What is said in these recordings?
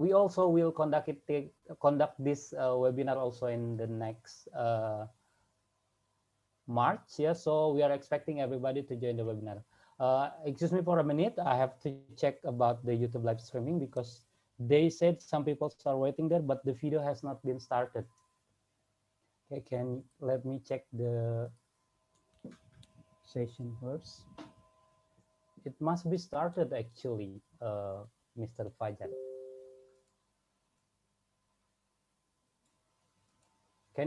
we also will conduct this webinar also in the next March. Yeah, so we are expecting everybody to join the webinar. Excuse me for a minute. I have to check about the YouTube live streaming because they said some people are waiting there, but the video has not been started. Okay, can let me check the session first. It must be started actually, Mr. Fajar.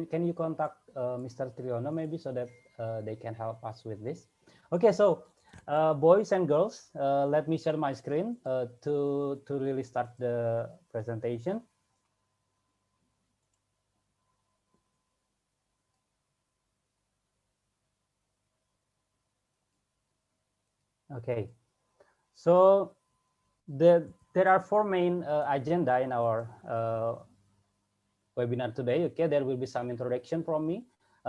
Can you contact Mr. Triono maybe so that they can help us with this? Okay, so boys and girls, let me share my screen to really start the presentation. Okay, so there are four main agenda in our webinar today. Okay, there will be some introduction from me.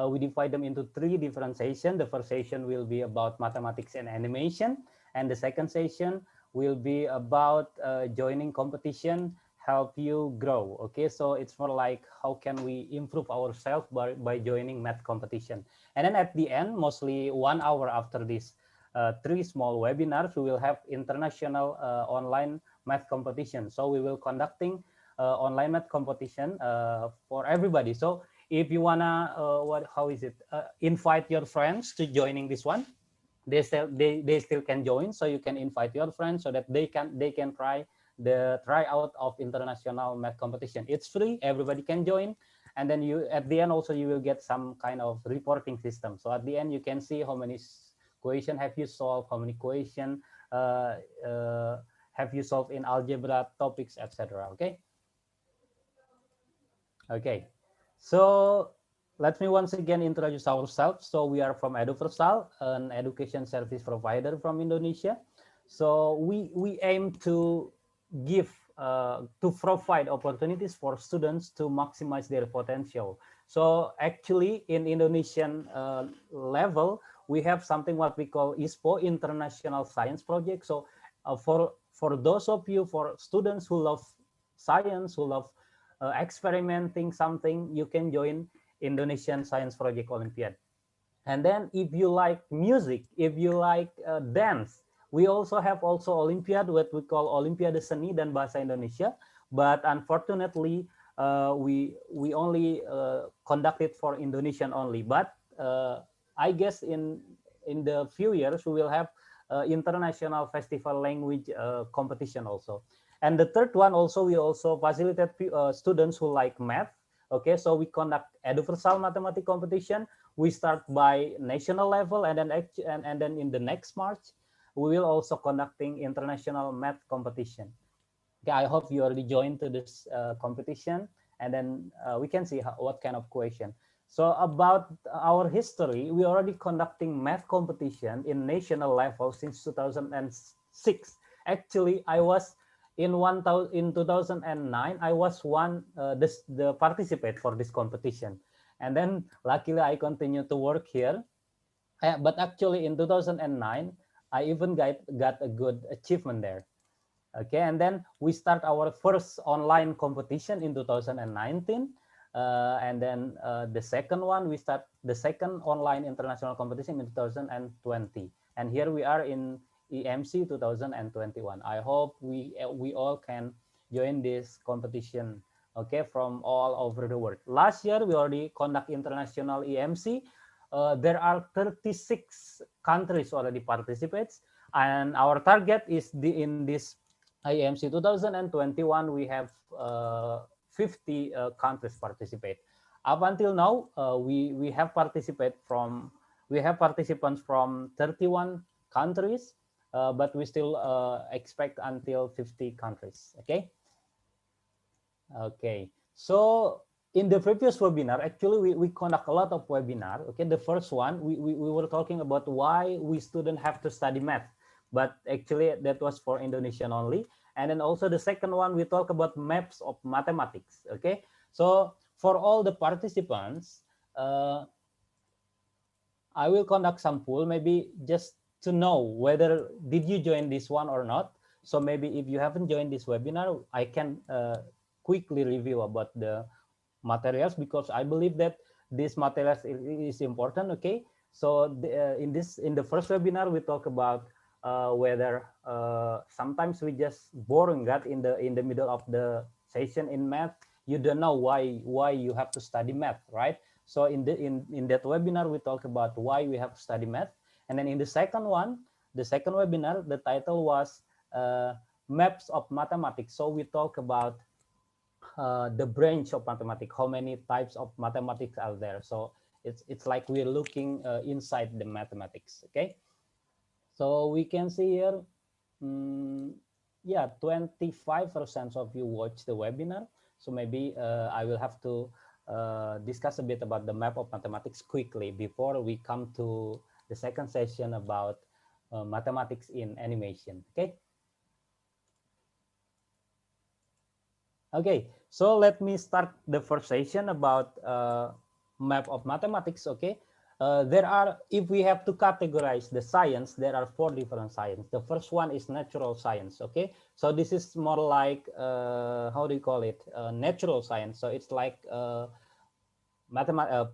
We divide them into three different sessions. The first session will be about mathematics and animation, and the second session will be about joining competition, help you grow. Okay, so it's more like how can we improve ourselves by joining math competition. And then at the end, mostly 1 hour after this three small webinars, we will have international online math competition. So we will conducting online math competition for everybody. So if you wanna how is it, invite your friends to joining this one, they still can join. So you can invite your friends so that they can try the tryout of international math competition. It's free, everybody can join. And then you at the end also you will get some kind of reporting system. So at the end you can see how many question have you solved, how many question uh, uh, have you solved in algebra topics, etc. Okay. Okay, so let me once again introduce ourselves. So we are from Eduversal, an education service provider from Indonesia. So we aim to give to provide opportunities for students to maximize their potential. So actually in Indonesian level, we have something what we call ISPO, International Science Project. So for those of you, for students who love science, who love experimenting something, you can join Indonesian Science Project Olympiad. And then if you like music, if you like dance, we also have also Olympiad, what we call Olimpiade Seni dan Bahasa Indonesia. But unfortunately, we only conduct it for Indonesian only. But I guess in the few years we will have international festival language competition also. And the third one also, we also facilitate students who like math. Okay, so we conduct Eduversal Mathematics Competition. We start by national level, and then in the next March, we will also conducting international math competition. Okay, I hope you already joined to this competition, and then we can see what kind of question. So about our history, we already conducting math competition in national level since 2006. Actually, I was in 2009. I was the participate for this competition, and then luckily I continue to work here. But actually in 2009, I even got a good achievement there. Okay, and then we start our first online competition in 2019. And then the second one, we start the second online international competition in 2020. And here we are in I-EMC 2021. I hope we all can join this competition, okay, from all over the world. Last year, we already conduct international I-EMC. There are 36 countries already participates. And our target is in this I-EMC 2021, we have 50 countries participate. Up until now, we have participants from 31 countries, but we still expect until 50 countries. Okay. Okay. So in the previous webinar, actually we conduct a lot of webinar. Okay. The first one, we were talking about why we students have to study math, but actually that was for Indonesian only. And then also the second one, we talk about maps of mathematics. Okay. So for all the participants, I will conduct some poll, maybe just to know whether did you join this one or not. So maybe if you haven't joined this webinar, I can quickly review about the materials, because I believe that this materials is important. Okay, so in the first webinar we talk about whether sometimes we just boring that in the middle of the session in math, you don't know why you have to study math, right? So in that webinar we talk about why we have to study math. And then in the second webinar, the title was maps of mathematics. So we talk about the branch of mathematics, how many types of mathematics are there. So it's like we're looking inside the mathematics. Okay, so we can see here, yeah, 25% of you watch the webinar. So maybe I will have to discuss a bit about the map of mathematics quickly before we come to the second session about mathematics in animation. Okay. Okay, so let me start the first session about map of mathematics. Okay, there are, if we have to categorize the science, there are 4 different science. The first one is natural science. Okay, so this is more like how do you call it? Natural science. So it's like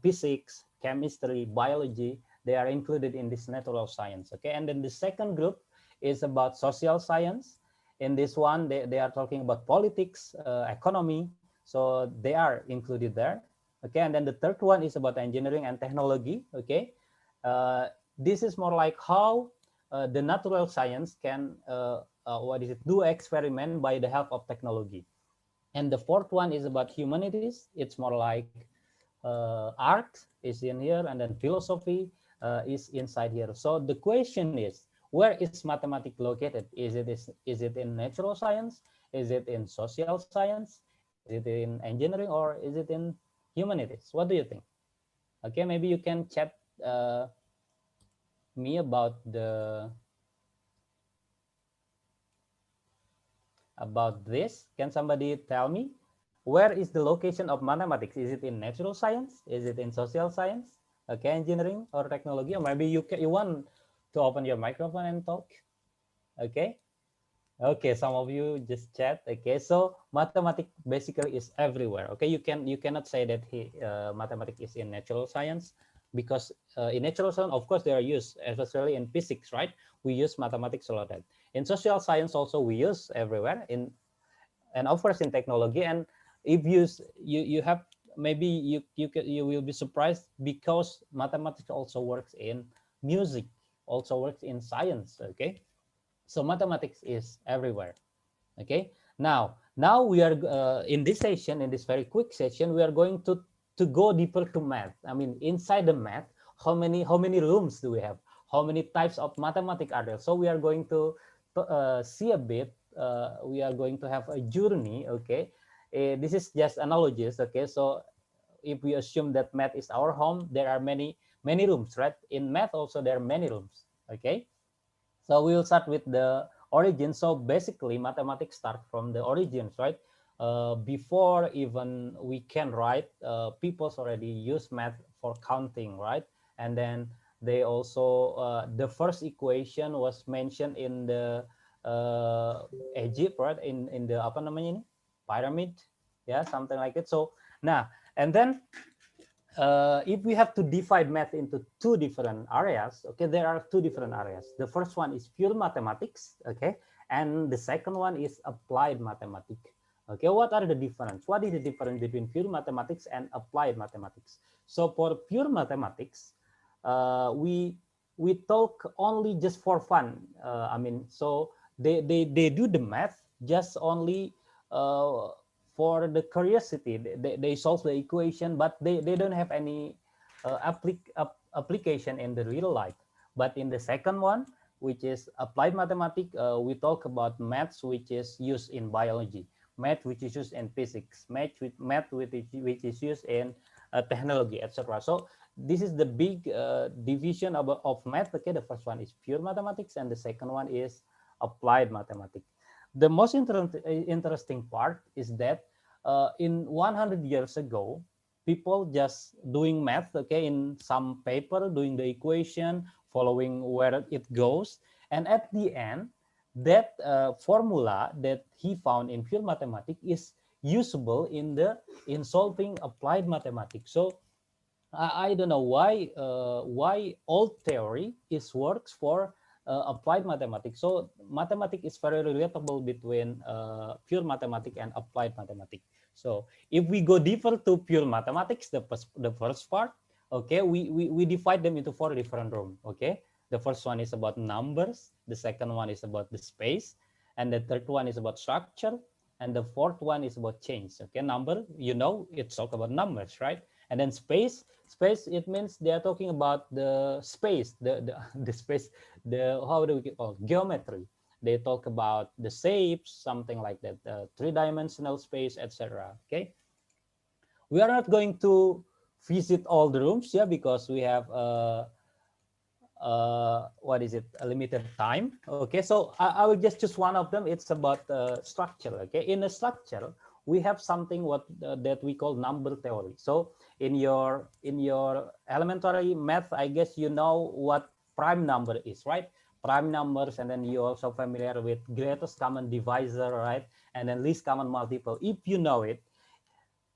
physics, chemistry, biology. They are included in this natural science. Okay, and then the second group is about social science. In this one, they are talking about politics, economy, so they are included there. Okay, and then the third one is about engineering and technology. Okay, uh, this is more like how the natural science can what is it, do experiment by the help of technology. And the fourth one is about humanities. It's more like art is in here, and then philosophy is inside here. So the question is, where is mathematics located? Is it in natural science? Is it in social science? Is it in engineering, or is it in humanities? What do you think? Okay, maybe you can chat me about this. Can somebody tell me, where is the location of mathematics? Is it in natural science? Is it in social science? Okay, engineering or technology? Or maybe you want to open your microphone and talk. Okay. Okay, some of you just chat. Okay, so mathematics basically is everywhere. Okay, you cannot say that mathematics is in natural science, because in natural science, of course, they are used, especially in physics, right? We use mathematics a lot. In social science, also we use everywhere. And of course in technology. And if you have, maybe you will be surprised, because mathematics also works in music, also works in science. Okay, so mathematics is everywhere. Okay, now we are in this session, in this very quick session, we are going to go deeper to math. I mean, inside the math, how many rooms do we have? How many types of mathematics are there? So we are going to see a bit. We are going to have a journey. Okay, this is just analogies. Okay, so if we assume that math is our home, there are many rooms, right? In math also there are many rooms. Okay, so we will start with the origin. So basically, mathematics start from the origins, right? Before even we can write, people's already use math for counting, right? And then they also the first equation was mentioned in the Egypt, right? In the apa namanya ini, pyramid, yeah, something like it. So now, and then if we have to divide math into 2 different areas, okay, there are 2 different areas. The first one is pure mathematics, okay, and the second one is applied mathematics. Okay, what are the difference? What is the difference between pure mathematics and applied mathematics? So for pure mathematics, we talk only just for fun. I mean, so they do the math just only uh, for the curiosity. They solve the equation, but they don't have any application in the real life. But in the second one, which is applied mathematics, we talk about maths which is used in biology, math which is used in physics, which is used in technology, etc. So this is the big division of math. Okay, the first one is pure mathematics, and the second one is applied mathematics. The most interesting part is that in 100 years ago, people just doing math, okay, in some paper, doing the equation, following where it goes. And at the end, that formula that he found in pure mathematics is usable in solving applied mathematics. So I don't know why old theory is works for applied mathematics. So mathematics is very relatable between pure mathematics and applied mathematics. So if we go deeper to pure mathematics, the first part, okay, we divide them into 4 different rooms. Okay, the first one is about numbers, the second one is about the space, and the third one is about structure, and the fourth one is about change. Okay, number, you know, it's talk about numbers, right? And then space, it means they are talking about the space, the space, the, how do we call, geometry. They talk about the shapes, something like that, three-dimensional space, etc. Okay, we are not going to visit all the rooms, yeah, because we have what is it, a limited time. Okay, so I will just choose one of them. It's about structure. Okay, in a structure we have something what that we call number theory. So in your elementary math, I guess you know what prime number is, right? Prime numbers, and then you also familiar with greatest common divisor, right? And then least common multiple. If you know it,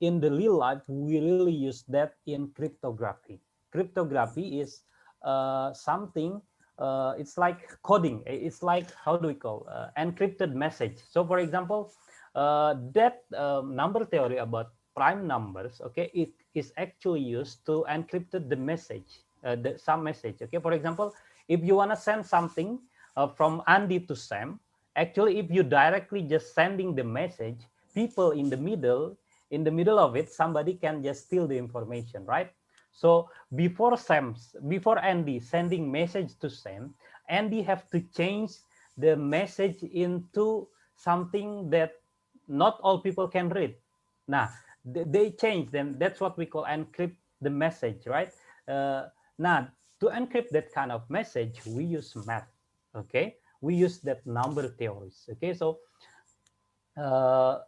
in the real life, we really use that in cryptography. Cryptography is something, it's like coding. It's like, how do we call, encrypted message. So for example, that number theory about prime numbers, okay, it is actually used to encrypt the message, some message. Okay, for example, if you want to send something from Andy to Sam, actually, if you directly just sending the message, people in the middle of it, somebody can just steal the information, right? So before Andy sending message to Sam, Andy have to change the message into something that not all people can read. Now they change them. That's what we call encrypt the message, right? Now to encrypt that kind of message, we use math. Okay, we use that number theories. Okay, so uh,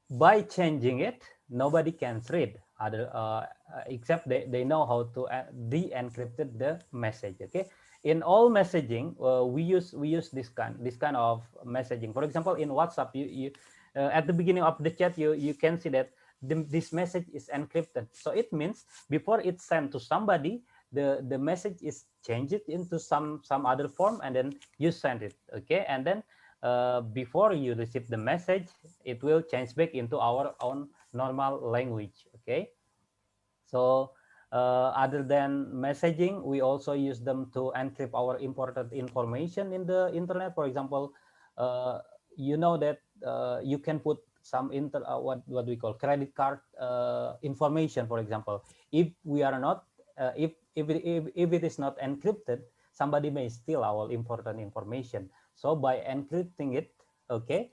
by changing it, nobody can read other except they know how to de-encrypt the message. Okay, in all messaging, we use this kind of messaging. For example, in WhatsApp, you at the beginning of the chat, you can see that this message is encrypted. So it means before it's sent to somebody, the message is changed into some other form, and then you send it. Okay, and then before you receive the message, it will change back into our own normal language. Okay, so other than messaging, we also use them to encrypt our important information in the internet. For example, uh, you know that you can put some what we call credit card information. For example, if we are not if it is not encrypted, somebody may steal our important information. So by encrypting it, okay,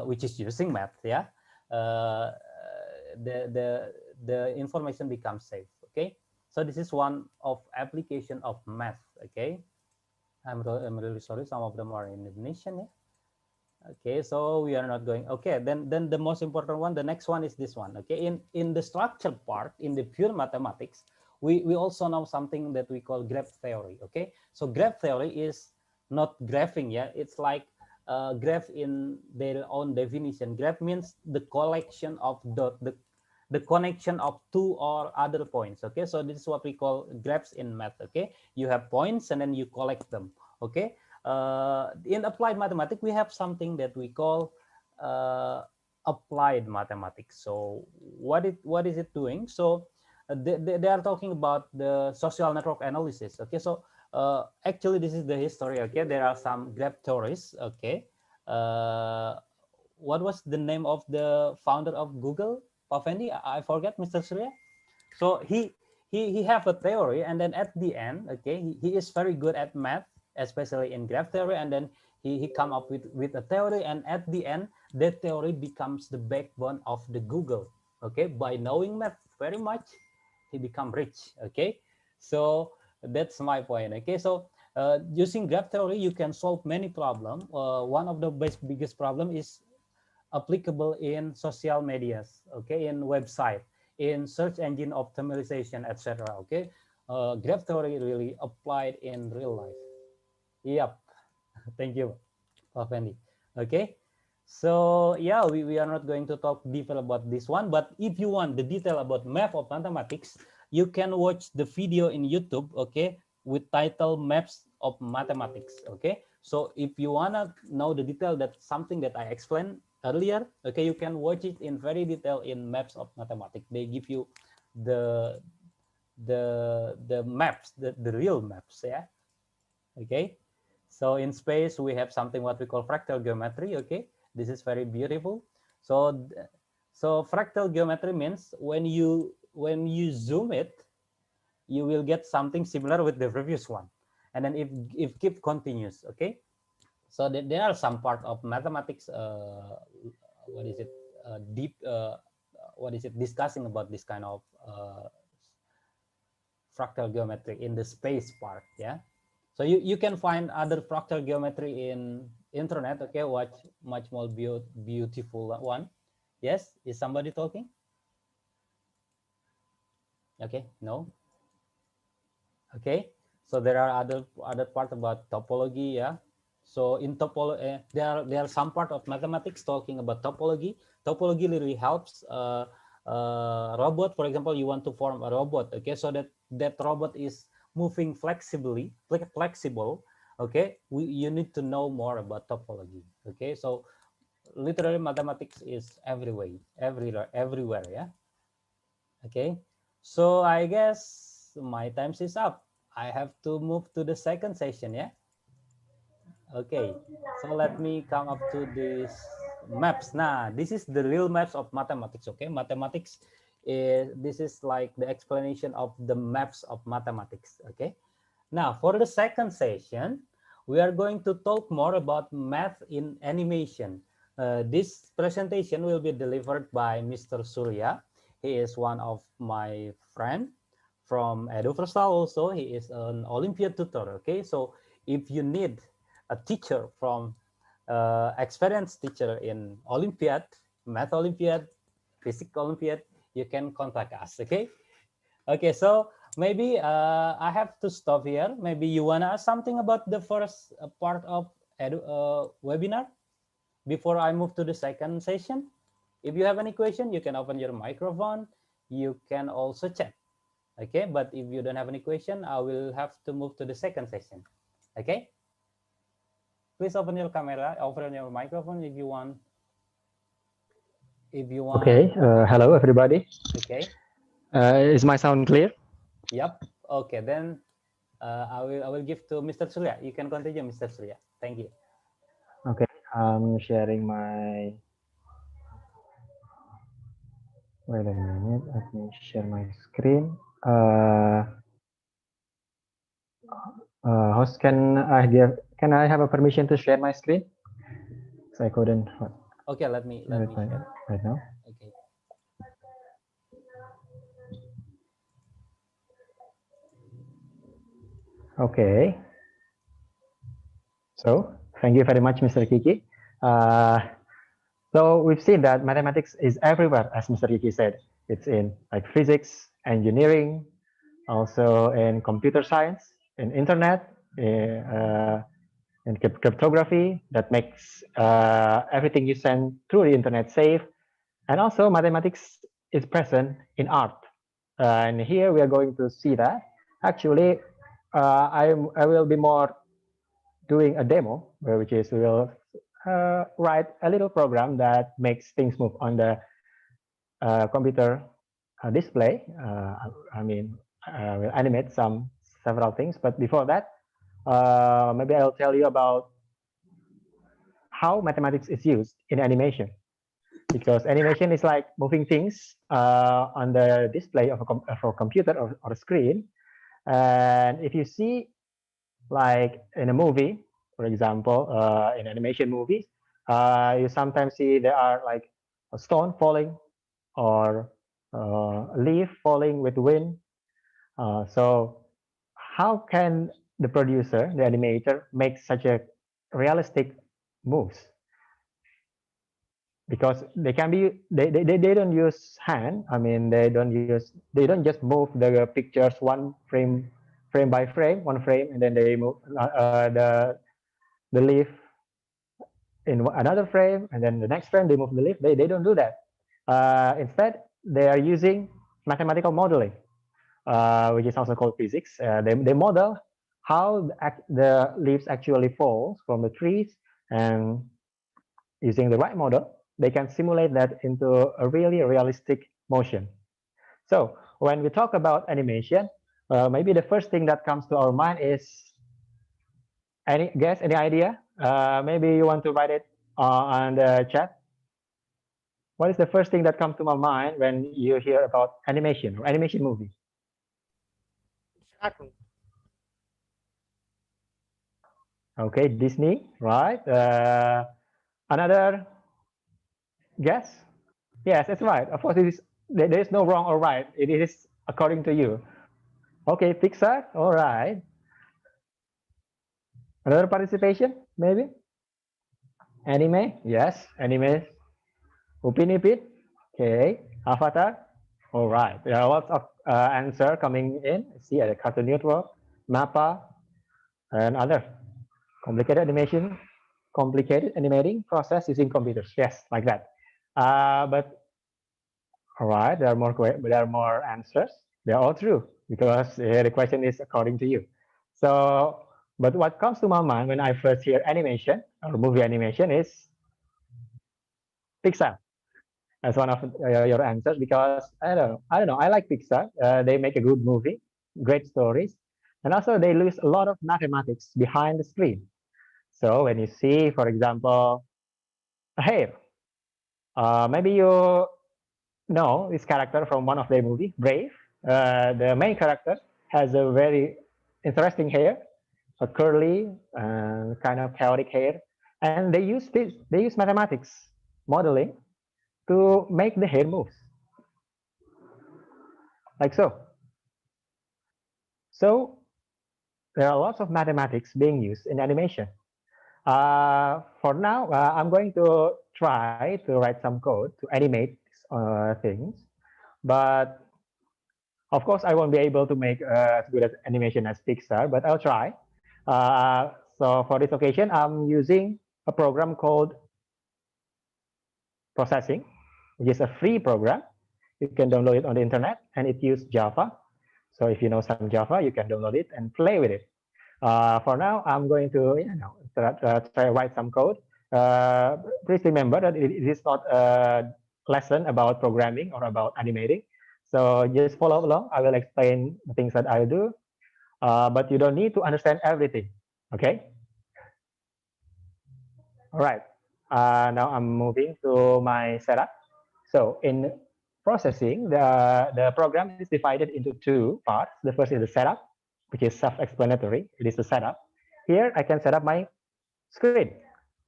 which is using math, yeah, uh, the the the information becomes safe. Okay, so this is one of application of math. Okay, I'm really sorry, some of them are in Indonesian, yeah. Okay, so we are not going. Okay, then the most important one, the next one is this one. Okay, in the structure part, in the pure mathematics, we also know something that we call graph theory. Okay, so graph theory is not graphing, yeah, it's like graph in their own definition. Graph means the collection of the connection of two or other points. Okay, so this is what we call graphs in math. Okay, you have points and then you collect them. Okay, in applied mathematics, we have something that we call applied mathematics. So what is it doing? So they are talking about the social network analysis. Okay, so actually this is the history. Okay, there are some graph theories. Okay, uh, what was the name of the founder of Google? Pafendi, I forget, Mr. Surya. So he have a theory, and then at the end, okay, he is very good at math, especially in graph theory, and then he come up with a theory, and at the end, that theory becomes the backbone of the Google. Okay, by knowing math very much, he become rich. Okay, so that's my point. Okay, so using graph theory, you can solve many problems. One of the biggest problem is applicable in social medias, okay, in website, in search engine optimization, etc. Okay, graph theory really applied in real life. Yep. Thank you, Fendi. Okay. So yeah, we are not going to talk deeper about this one, but if you want the detail about map of mathematics, you can watch the video in YouTube, okay, with title Maps of Mathematics, okay. So if you wanna know the detail, that's something that I explained earlier, okay, you can watch it in very detail in Maps of Mathematics. They give you the the maps, the real maps, yeah, okay. So in space, we have something what we call fractal geometry. Okay, this is very beautiful. So, so fractal geometry means when you zoom it, you will get something similar with the previous one, and then if keep continues. Okay, so there are some part of mathematics. What is it? Deep. What is it? Discussing about this kind of fractal geometry in the space part. Yeah. So you can find other fractal geometry in internet. Okay, watch much more beautiful one. Yes, is somebody talking? Okay, no. Okay, so there are other part about topology. Yeah. So in topology, there are some part of mathematics talking about topology. Topology really helps robot. For example, you want to form a robot. Okay, so that robot is moving flexibly, flexible. Okay, you need to know more about topology. Okay, so literally mathematics is everywhere. Yeah. Okay, so I guess my time is up. I have to move to the second session, yeah? Okay, so let me come up to this maps. Nah, this is the real maps of mathematics, okay? Mathematics this is like the explanation of the maps of mathematics, okay? Now, for the second session, we are going to talk more about math in animation. This presentation will be delivered by Mr. Surya. He is one of my friend from Eduversal also. He is an Olympiad tutor, okay? So if you need a teacher from experienced teacher in Olympiad, Math Olympiad, Physics Olympiad, you can contact us, okay? Okay, so maybe I have to stop here. Maybe you wanna ask something about the first part of webinar before I move to the second session. If you have any question, you can open your microphone. You can also chat. Okay, but if you don't have any question, I will have to move to the second session. Okay, please open your camera, open your microphone if you want. If you want. Okay, hello everybody. Okay. Is my sound clear? Yep. Okay, then I will give to Mr. Surya. You can continue, Mr. Surya. Thank you. Okay, I'm sharing my. Wait a minute, let me share my screen. Host, can I give? Can I have a permission to share my screen? So I couldn't Okay, let me share. right now. Okay. Okay. So thank you very much, Mr. Kiki. Uh, so we've seen that mathematics is everywhere, as Mr. Kiki said. It's in like physics, engineering, also in computer science, in internet, in cryptography that makes everything you send through the internet safe. And also mathematics is present in art. And here we are going to see that. Actually, I will be more doing a demo, which is we will write a little program that makes things move on the computer display. I mean, we'll animate several things. But before that, maybe I'll tell you about how mathematics is used in animation. Because animation is like moving things on the display of a computer or a screen. And if you see, like in a movie, for example, in animation movies, you sometimes see there are like a stone falling or a leaf falling with wind. So how can the producer, the animator, make such a realistic moves? Because they can be they don't use hand. I mean, they don't just move the pictures one frame by frame, one frame, and then they move the the leaf in another frame, and then the next frame they move the leaf. They don't do that. Instead, they are using mathematical modeling, which is also called physics. They model how the leaves actually fall from the trees, and using the right model, they can simulate that into a really realistic motion. So when we talk about animation, maybe the first thing that comes to our mind is any guess, any idea? Maybe you want to write it on the chat. What is the first thing that comes to my mind when you hear about animation or animation movie? Cartoon. Okay, Disney, right? Another guess? Yes, that's right. Of course, there is no wrong or right. It is according to you. Okay, Pixar. All right. Another participation, maybe? Anime? Yes, anime. Upin Ipin? Okay. Avatar? All right. There are lots of answer coming in. See at the Cartoon Network, MAPPA, and other complicated animation, complicated animating process using computers. Yes, like that. But all right, there are more answers. They're all true because the question is according to you. So, but what comes to my mind when I first hear animation or movie animation is Pixar as one of your answers because I don't know. I like Pixar. They make a good movie, great stories, and also they use a lot of mathematics behind the screen. So when you see, for example, a hair, maybe you know this character from one of their movie, Brave. The main character has a very interesting hair, a curly, kind of chaotic hair, and they use mathematics modeling to make the hair move like so. So there are lots of mathematics being used in animation. For now, I'm going to try to write some code to animate things, but of course, I won't be able to make as good as animation as Pixar, but I'll try. So for this occasion, I'm using a program called Processing, which is a free program. You can download it on the internet, and it uses Java. So if you know some Java, you can download it and play with it. For now, I'm going to try write some code. Please remember that it is not a lesson about programming or about animating. So just follow along. I will explain the things that I do, but you don't need to understand everything. Okay. All right. Now I'm moving to my setup. So in processing, the program is divided into two parts. The first is the setup, which is self-explanatory. It is the setup. Here I can set up my screen.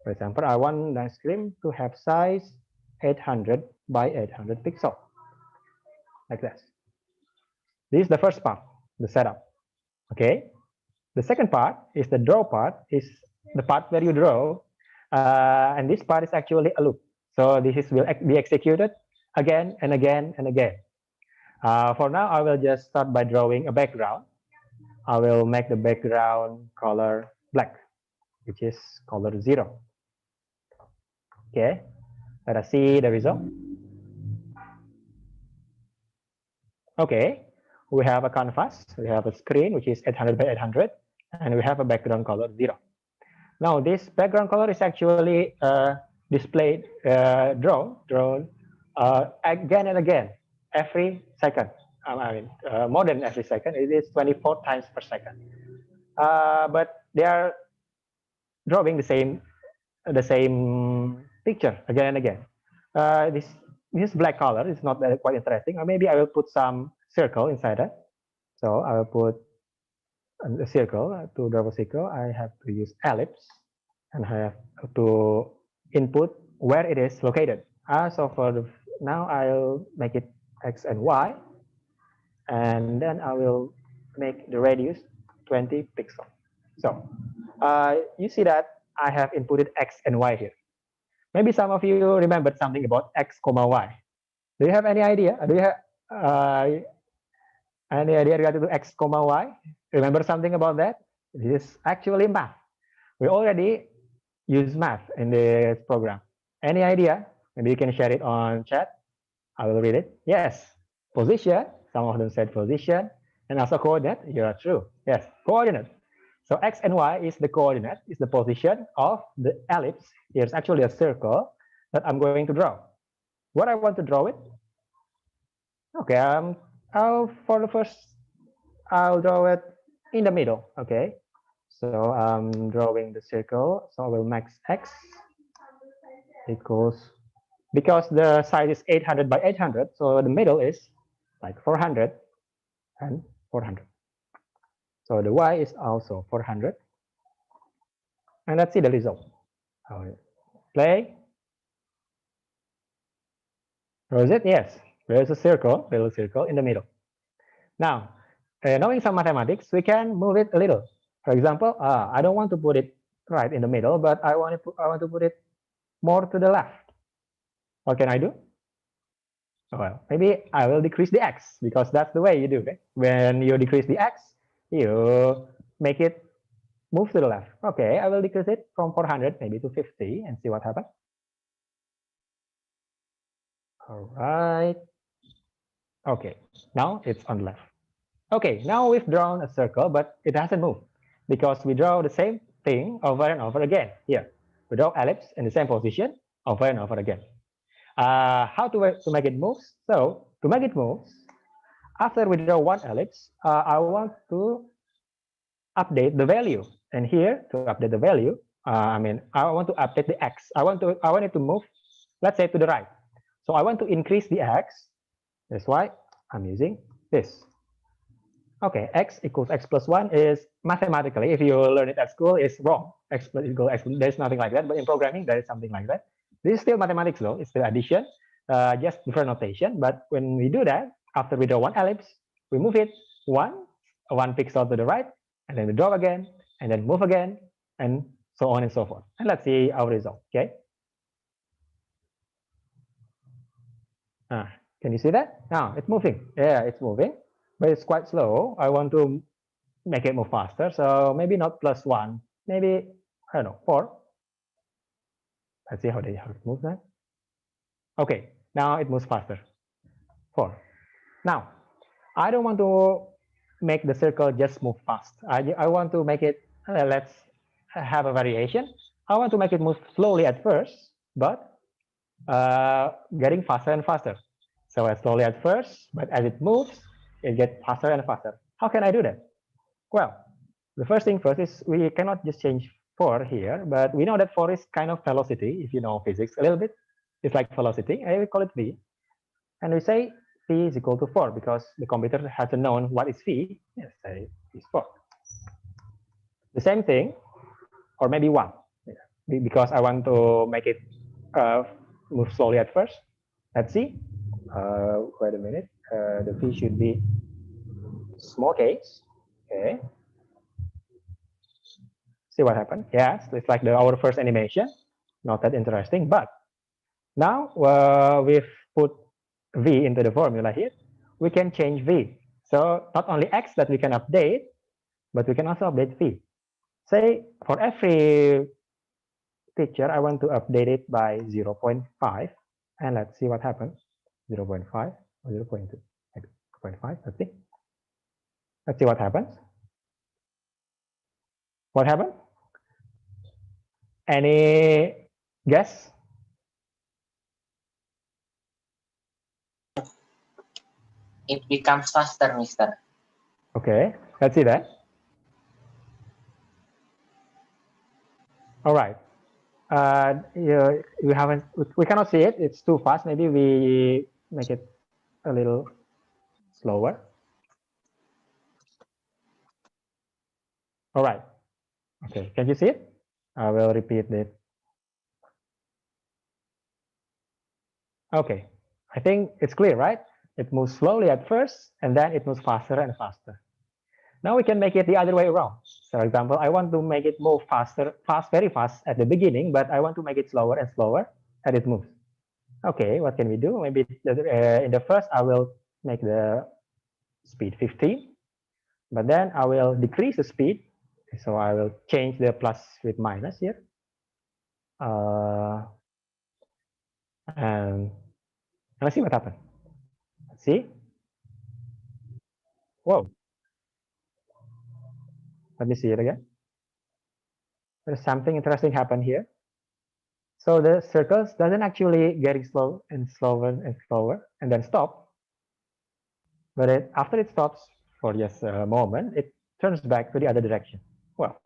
For example, I want the screen to have size 800 by 800 pixel, like this. This is the first part, the setup. Okay. The second part is the draw part, is the part where you draw, and this part is actually a loop. So will be executed again and again and again. For now, I will just start by drawing a background. I will make the background color black, which is color 0. Okay, let us see the result. Okay, we have a canvas, we have a screen, which is 800 by 800, and we have a background color 0. Now, this background color is actually displayed, drawn again and again, every second. More than every second. It is 24 times per second. But they are drawing the same picture again and again. This black color is not quite interesting. Or maybe I will put some circle inside it. So I will put a circle. To draw a circle, I have to use ellipse, and I have to input where it is located. So for now, I'll make it x and y, and then I will make the radius 20 pixel. So you see that I have inputted x and y here. Maybe some of you remembered something about x comma y. Do you have any idea? Do you have any idea regarding to x comma y? Remember something about that? This is actually math. We already use math in this program. Any idea? Maybe you can share it on chat. I will read it. Yes. Position. Some of them said position. And also coordinate. You are true. Yes. Coordinate. So x and y is the coordinate, is the position of the ellipse. Here's actually a circle that I'm going to draw. What I want to draw it? Okay, for the first, I'll draw it in the middle. Okay, so I'm drawing the circle. So I will max x equals, because the side is 800 by 800, so the middle is like 400 and 400. So the y is also 400. And let's see the result. Play. Was it? Yes. There's a circle, little circle in the middle. Now, knowing some mathematics, we can move it a little. For example, I don't want to put it right in the middle, but I want to put it more to the left. What can I do? Well, maybe I will decrease the x, because that's the way you do it. When you decrease the x, you make it move to the left. Okay, I will decrease it from 400 maybe to 50 and see what happens. All right. Okay, now it's on the left. Okay, now we've drawn a circle, but it hasn't moved because we draw the same thing over and over again. Here, we draw ellipse in the same position over and over again. How to make it move? So to make it move, after we draw one ellipse, I want to update the value. And here, to update the value, I want to update the x. I want it to move, let's say, to the right. So I want to increase the x. That's why I'm using this. Okay, x equals x plus 1 is mathematically, if you learn it at school, is wrong. X plus equals x. There's nothing like that. But in programming, there is something like that. This is still mathematics, though. It's still addition, just different notation. But when we do that, after we draw one ellipse, we move it one pixel to the right, and then we draw again, and then move again, and so on and so forth. And let's see our result. Okay. Can you see that? Now it's moving. Yeah, it's moving, but it's quite slow. I want to make it move faster. So maybe not plus 1, maybe, I don't know, 4. Let's see how it moves now. Okay, now it moves faster. 4. Now, I don't want to make the circle just move fast. I want to make it, let's have a variation. I want to make it move slowly at first, but getting faster and faster. So as slowly at first, but as it moves, it gets faster and faster. How can I do that? Well, the first thing first is we cannot just change 4 here, but we know that 4 is kind of velocity, if you know physics a little bit. It's like velocity, and we call it v. And we say v is equal to 4 because the computer hasn't known what is v. Yes, say is 4. The same thing, or maybe 1, because I want to make it move slowly at first. Let's see. Wait a minute. The v should be small case. Okay. See what happened? Yes, it's like our first animation. Not that interesting, but now we've put v into the formula here. We can change v. So not only x that we can update, but we can also update v. Say for every picture, I want to update it by 0.5. And let's see what happens. 0.5 or 0.2. 0.5, let's see. Let's see what happens. What happened? Any guess? It becomes faster, Mister. Okay, let's see that. All right. We cannot see it. It's too fast. Maybe we make it a little slower. All right. Okay, can you see it? I will repeat it. Okay, I think it's clear, right? It moves slowly at first, and then it moves faster and faster. Now we can make it the other way around. So, for example, I want to make it move very fast at the beginning, but I want to make it slower and slower as it moves. Okay, what can we do? Maybe in the first, I will make the speed 15, but then I will decrease the speed So I will change the plus with minus here. And let's see what happened. Let's see. Whoa. Let me see it again. There's something interesting happened here. So the circles doesn't actually getting slow and slower and slower and then stop. But after it stops for just a moment, it turns back to the other direction. Well,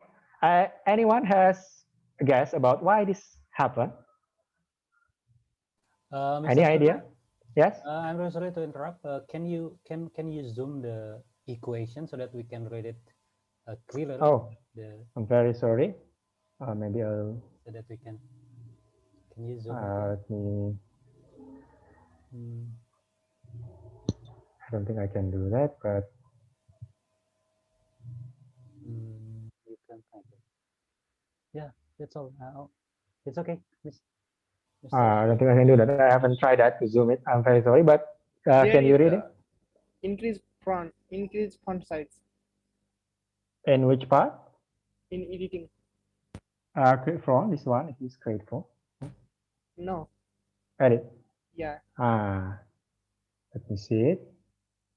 anyone has a guess about why this happened? Any Mr. idea? Surya, Yes? I'm very sorry to interrupt. Can you zoom the equation so that we can read it clearer? Oh, The I'm very sorry. Maybe I'll. so that we can you zoom it? Let me. I don't think I can do that, but You can find it. Yeah, that's all. It's okay, Mr. I don't think I can do that. I haven't tried that to zoom it. I'm very sorry, but There can you is read it? increase font size In which part? in editing. Create from this one. It is create for. No. Edit. Yeah. Let me see it.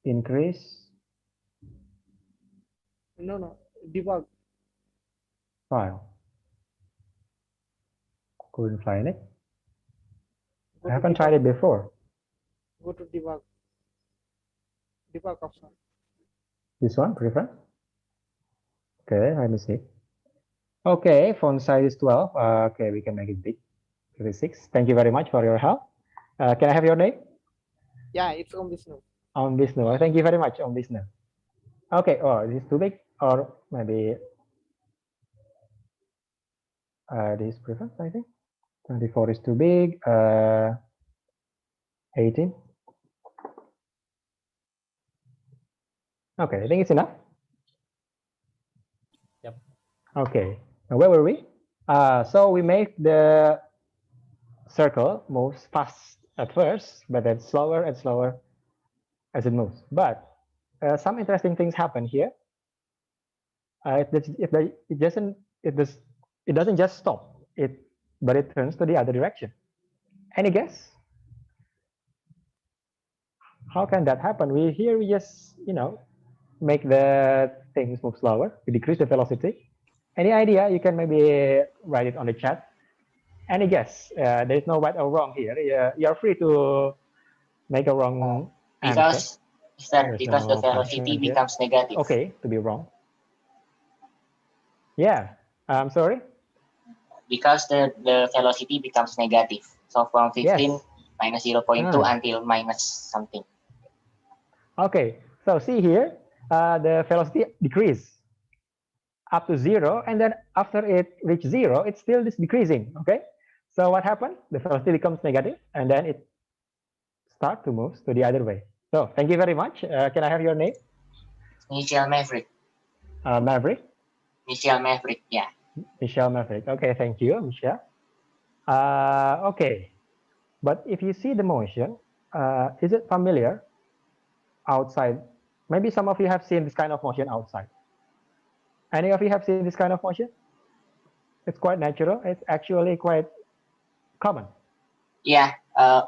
Increase. No. Debug. File. Couldn't find it. I haven't tried it before. Go to debug. Debug option. This one, preference. Okay, let me see. Okay, font size is 12. Okay, we can make it big. 36. Thank you very much for your help. Can I have your name? Yeah, it's on this note. On this note. Thank you very much on this note. Okay, oh, this is too big, or maybe this is preference, I think. 24 is too big. 18. Okay, I think it's enough. Yep. Okay, now where were we? So we make the circle moves fast at first, but then slower and slower as it moves. But some interesting things happen here. It doesn't just stop. But it turns to the other direction. Any guess? How can that happen? We just make the things move slower. We decrease the velocity. Any idea? You can maybe write it on the chat. Any guess? There is no right or wrong here. You're free to make a wrong answer. Because the velocity becomes negative. Okay, to be wrong. Yeah, I'm sorry. Because the velocity becomes negative. So from 15 minus 0.2 until minus something. Okay, so see here, the velocity decrease up to 0, and then after it reaches 0, it's still decreasing. Okay, so what happened? The velocity becomes negative, and then it starts to move to the other way. So thank you very much. Can I have your name? Michelle Maverick. Maverick? Michelle Maverick, yeah. Michelle Maverick. Okay, thank you, Michelle. Okay, but if you see the motion, is it familiar outside? Maybe some of you have seen this kind of motion outside. Any of you have seen this kind of motion? It's quite natural. It's actually quite common. Yeah,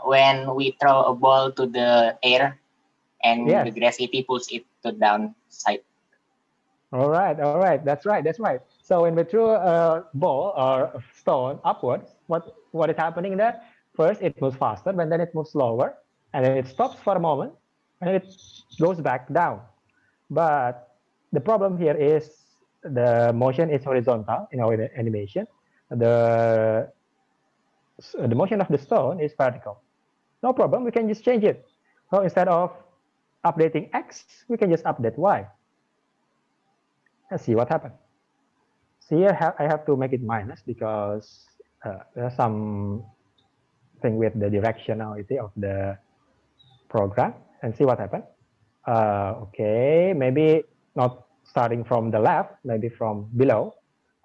when we throw a ball to the air and the gravity pulls it to downside. All right, that's right. So when we throw a ball or a stone upwards, what is happening there? First, it moves faster, but then it moves slower, and then it stops for a moment, and it goes back down. But the problem here is the motion is horizontal in our animation. The motion of the stone is vertical. No problem, we can just change it. So instead of updating X, we can just update Y. Let's see what happens. See, I have to make it minus because there's some thing with the directionality of the program, and see what happens. Okay, maybe not starting from the left, maybe from below.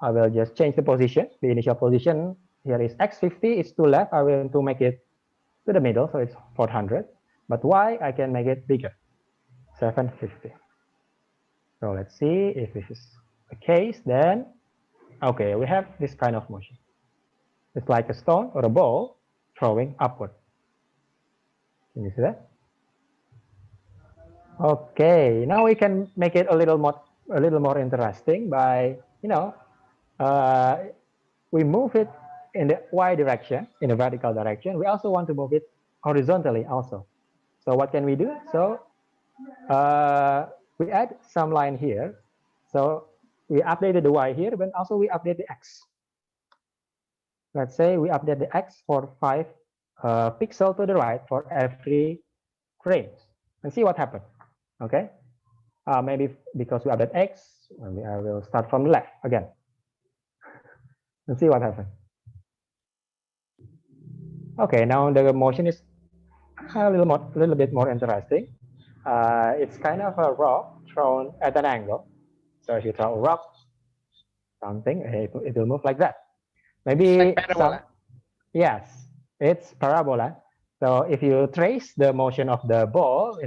I will just change the position. The initial position here is X50, it's to left. I will to make it to the middle, so it's 400. But Y, I can make it bigger, 750. So let's see if this is the case, then okay, we have this kind of motion. It's like a stone or a ball throwing upward. Can you see that? Okay, now we can make it a little more interesting by, we move it in the y direction, in the vertical direction. We also want to move it horizontally also. So what can we do? So we add some line here. So we updated the y here, but also we update the x. Let's say we update the x for 5 pixels to the right for every frame, and see what happens. Okay, maybe because we update x, maybe I will start from the left again and see what happens. Okay, now the motion is a little bit more interesting. It's kind of a rock thrown at an angle. So if you throw a rock, something, it will move like that. Maybe Like parabola. Yes, it's parabola. So if you trace the motion of the ball,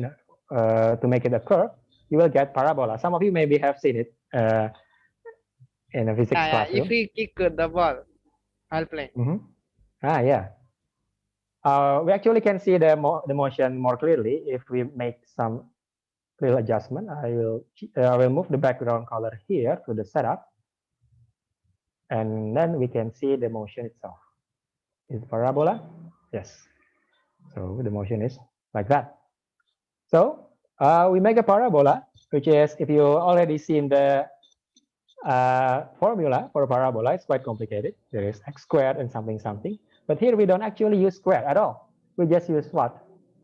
to make it a curve, you will get parabola. Some of you maybe have seen it in a physics classroom. If we kick the ball while playing. Yeah. We actually can see the motion more clearly if we make some little adjustment. I will move the background color here to the setup, and then we can see the motion itself. Is parabola? Yes. So the motion is like that. So we make a parabola, which is, if you already seen the formula for a parabola, it's quite complicated. There is x squared and something something. But here we don't actually use square at all. We just use what?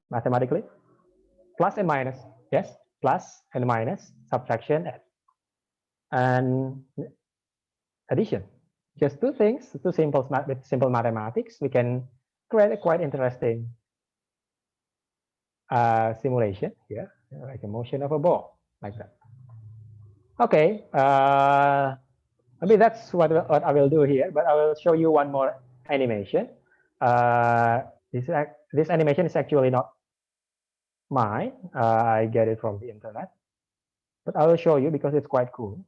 Mathematically? Plus and minus. Yes, plus and minus, subtraction, and addition. Just two things, two simple with simple mathematics. We can create a quite interesting simulation here, like a motion of a ball, like that. Okay, maybe that's what I will do here, but I will show you one more animation. This animation is actually not mine. I get it from the internet, but I will show you because it's quite cool.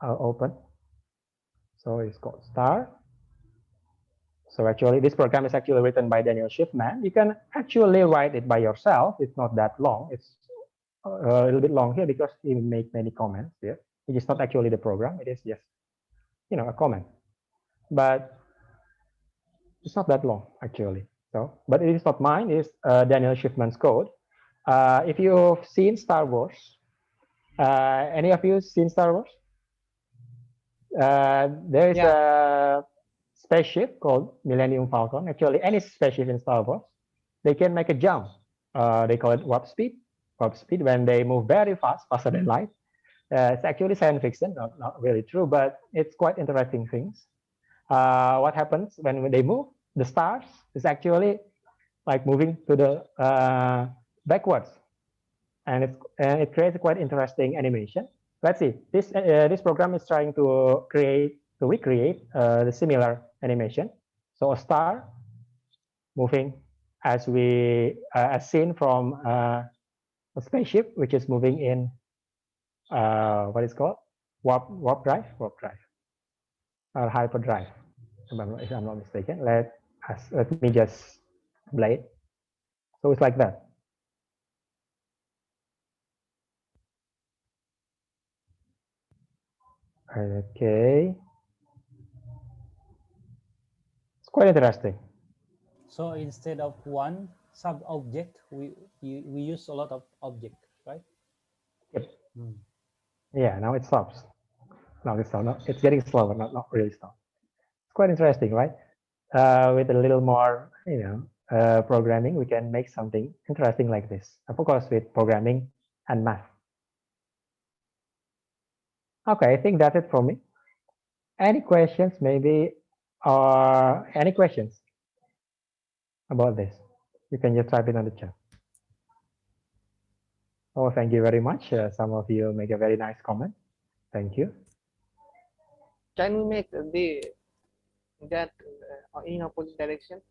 I'll open. So it's called Star. So actually, this program is actually written by Daniel Schiffman. You can actually write it by yourself. It's not that long. It's a little bit long here because he make many comments here. It is not actually the program. It is just, a comment. But it's not that long actually. So, but it is not mine. It is Daniel Schiffman's code. If you've seen Star Wars, any of you seen Star Wars? There is a spaceship called Millennium Falcon. Actually, any spaceship in Star Wars, they can make a jump. They call it warp speed. Warp speed when they move very fast, faster than light. It's actually science fiction, not really true, but it's quite interesting things. What happens when they move? The stars is actually like moving to the backwards, and it creates a quite interesting animation. Let's see. This program is trying to recreate the similar animation. So a star moving as seen from a spaceship, which is moving in what is called warp drive or hyperdrive, if I'm not mistaken. Let me just play it. So it's like that. Okay. It's quite interesting. So instead of one sub-object, we use a lot of objects, right? Yep. Yeah, now it stops. Now it's slow. It's getting slower, not really slow. It's quite interesting, right? With a little more, programming, we can make something interesting like this. Of course, with programming and math. Okay, I think that's it for me. Any questions, maybe, or any questions about this? You can just type it on the chat. Oh, thank you very much. Some of you make a very nice comment. Thank you. Can we make that in opposite direction?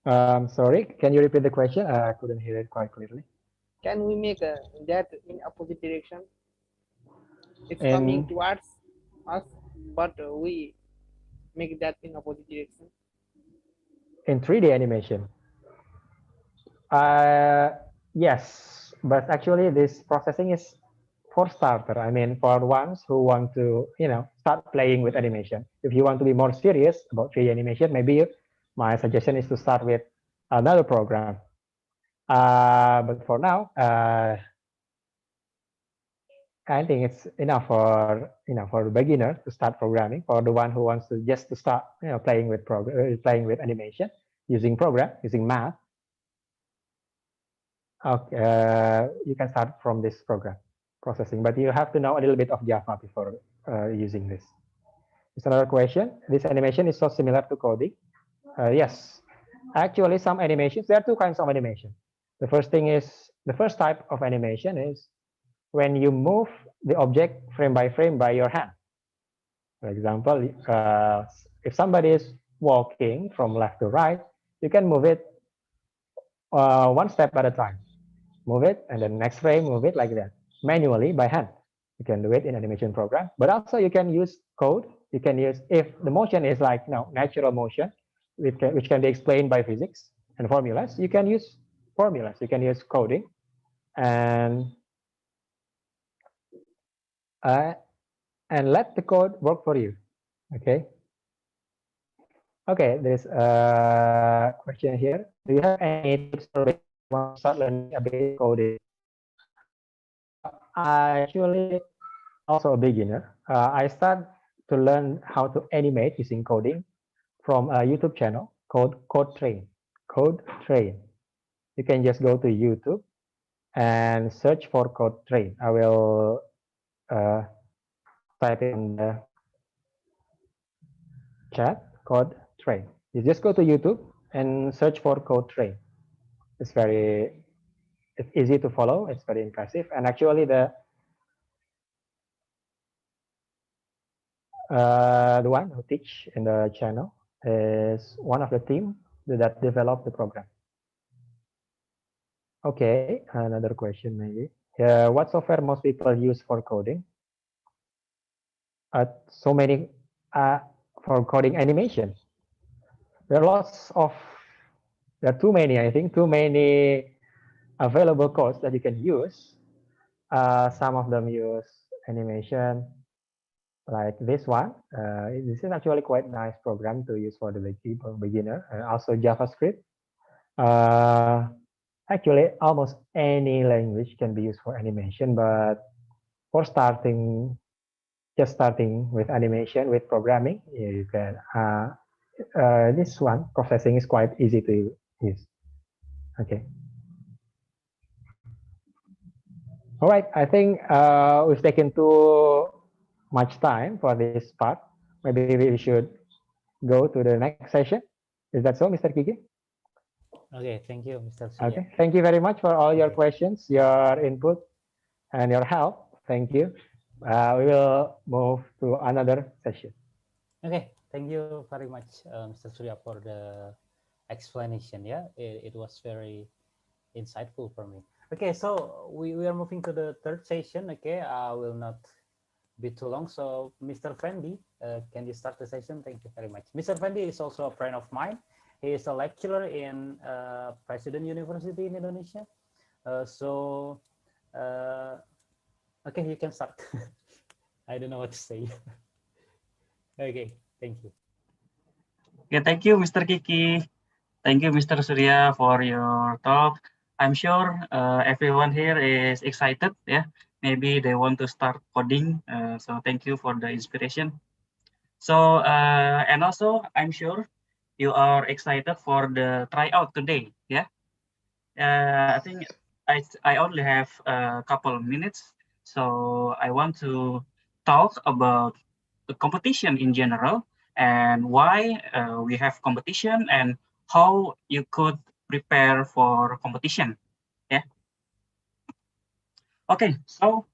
Sorry, can you repeat the question? I couldn't hear it quite clearly. Can we make that in opposite direction? It's coming in towards us, but we make that in opposite direction. in 3D animation. Yes, but actually this processing is for starter. I mean, for ones who want to, start playing with animation. If you want to be more serious about 3D animation, maybe my suggestion is to start with another program. But for now, I think it's enough for the beginner to start programming. For the one who wants to just to start, playing with animation using math. Okay, you can start from this program processing, but you have to know a little bit of Java before using this. It's another question. This animation is so similar to coding. Yes, actually, some animations. There are two kinds of animation. The first type of animation is when you move the object frame by your hand. For example, if somebody is walking from left to right, you can move it one step at a time. Move it, and then next frame, move it like that, manually by hand. You can do it in animation program, but also you can use code. You can use, if the motion is like natural motion, which can be explained by physics and formulas, you can use formulas. You can use coding, and uh, and let the code work for you. Okay. Okay, there's a question here. Do you have any tips for beginners who want to start learning a bit coding? I actually also a beginner. I start to learn how to animate using coding from a YouTube channel called Code Train. Code Train. You can just go to YouTube and search for Code Train. I will type in the chat Code Train. You just go to YouTube and search for Code Train. It's easy to follow. It's very impressive. And actually, the one who teach in the channel is one of the team that developed the program. Okay, another question maybe. What software most people use for coding? So many for coding animation. There are lots of. There are too many. I think too many available codes that you can use. Some of them use animation like this one. This is actually quite nice program to use for the beginner, and also JavaScript. Actually, almost any language can be used for animation, but for just starting with animation, with programming, you can. This one processing is quite easy to use. Okay. All right. I think we've taken too much time for this part. Maybe we should go to the next session. Is that so, Mr. Kiki? Okay, thank you, Mr. Surya. Okay. Thank you very much for all your questions, your input, and your help. Thank you. We will move to another session. Okay, thank you very much, Mr. Surya, for the explanation. Yeah, it was very insightful for me. Okay, so we are moving to the third session. Okay, I will not be too long. So, Mr. Fendi, can you start the session? Thank you very much. Mr. Fendi is also a friend of mine. He is a lecturer in President University in Indonesia. Okay, you can start. I don't know what to say. Okay, thank you. Okay, thank you, Mr. Kiki. Thank you, Mr. Surya, for your talk. I'm sure everyone here is excited. Yeah, maybe they want to start coding. So thank you for the inspiration. So and also I'm sure you are excited for the tryout today. Yeah, I think I only have a couple of minutes, so I want to talk about the competition in general and why we have competition and how you could prepare for competition. Yeah. Okay. So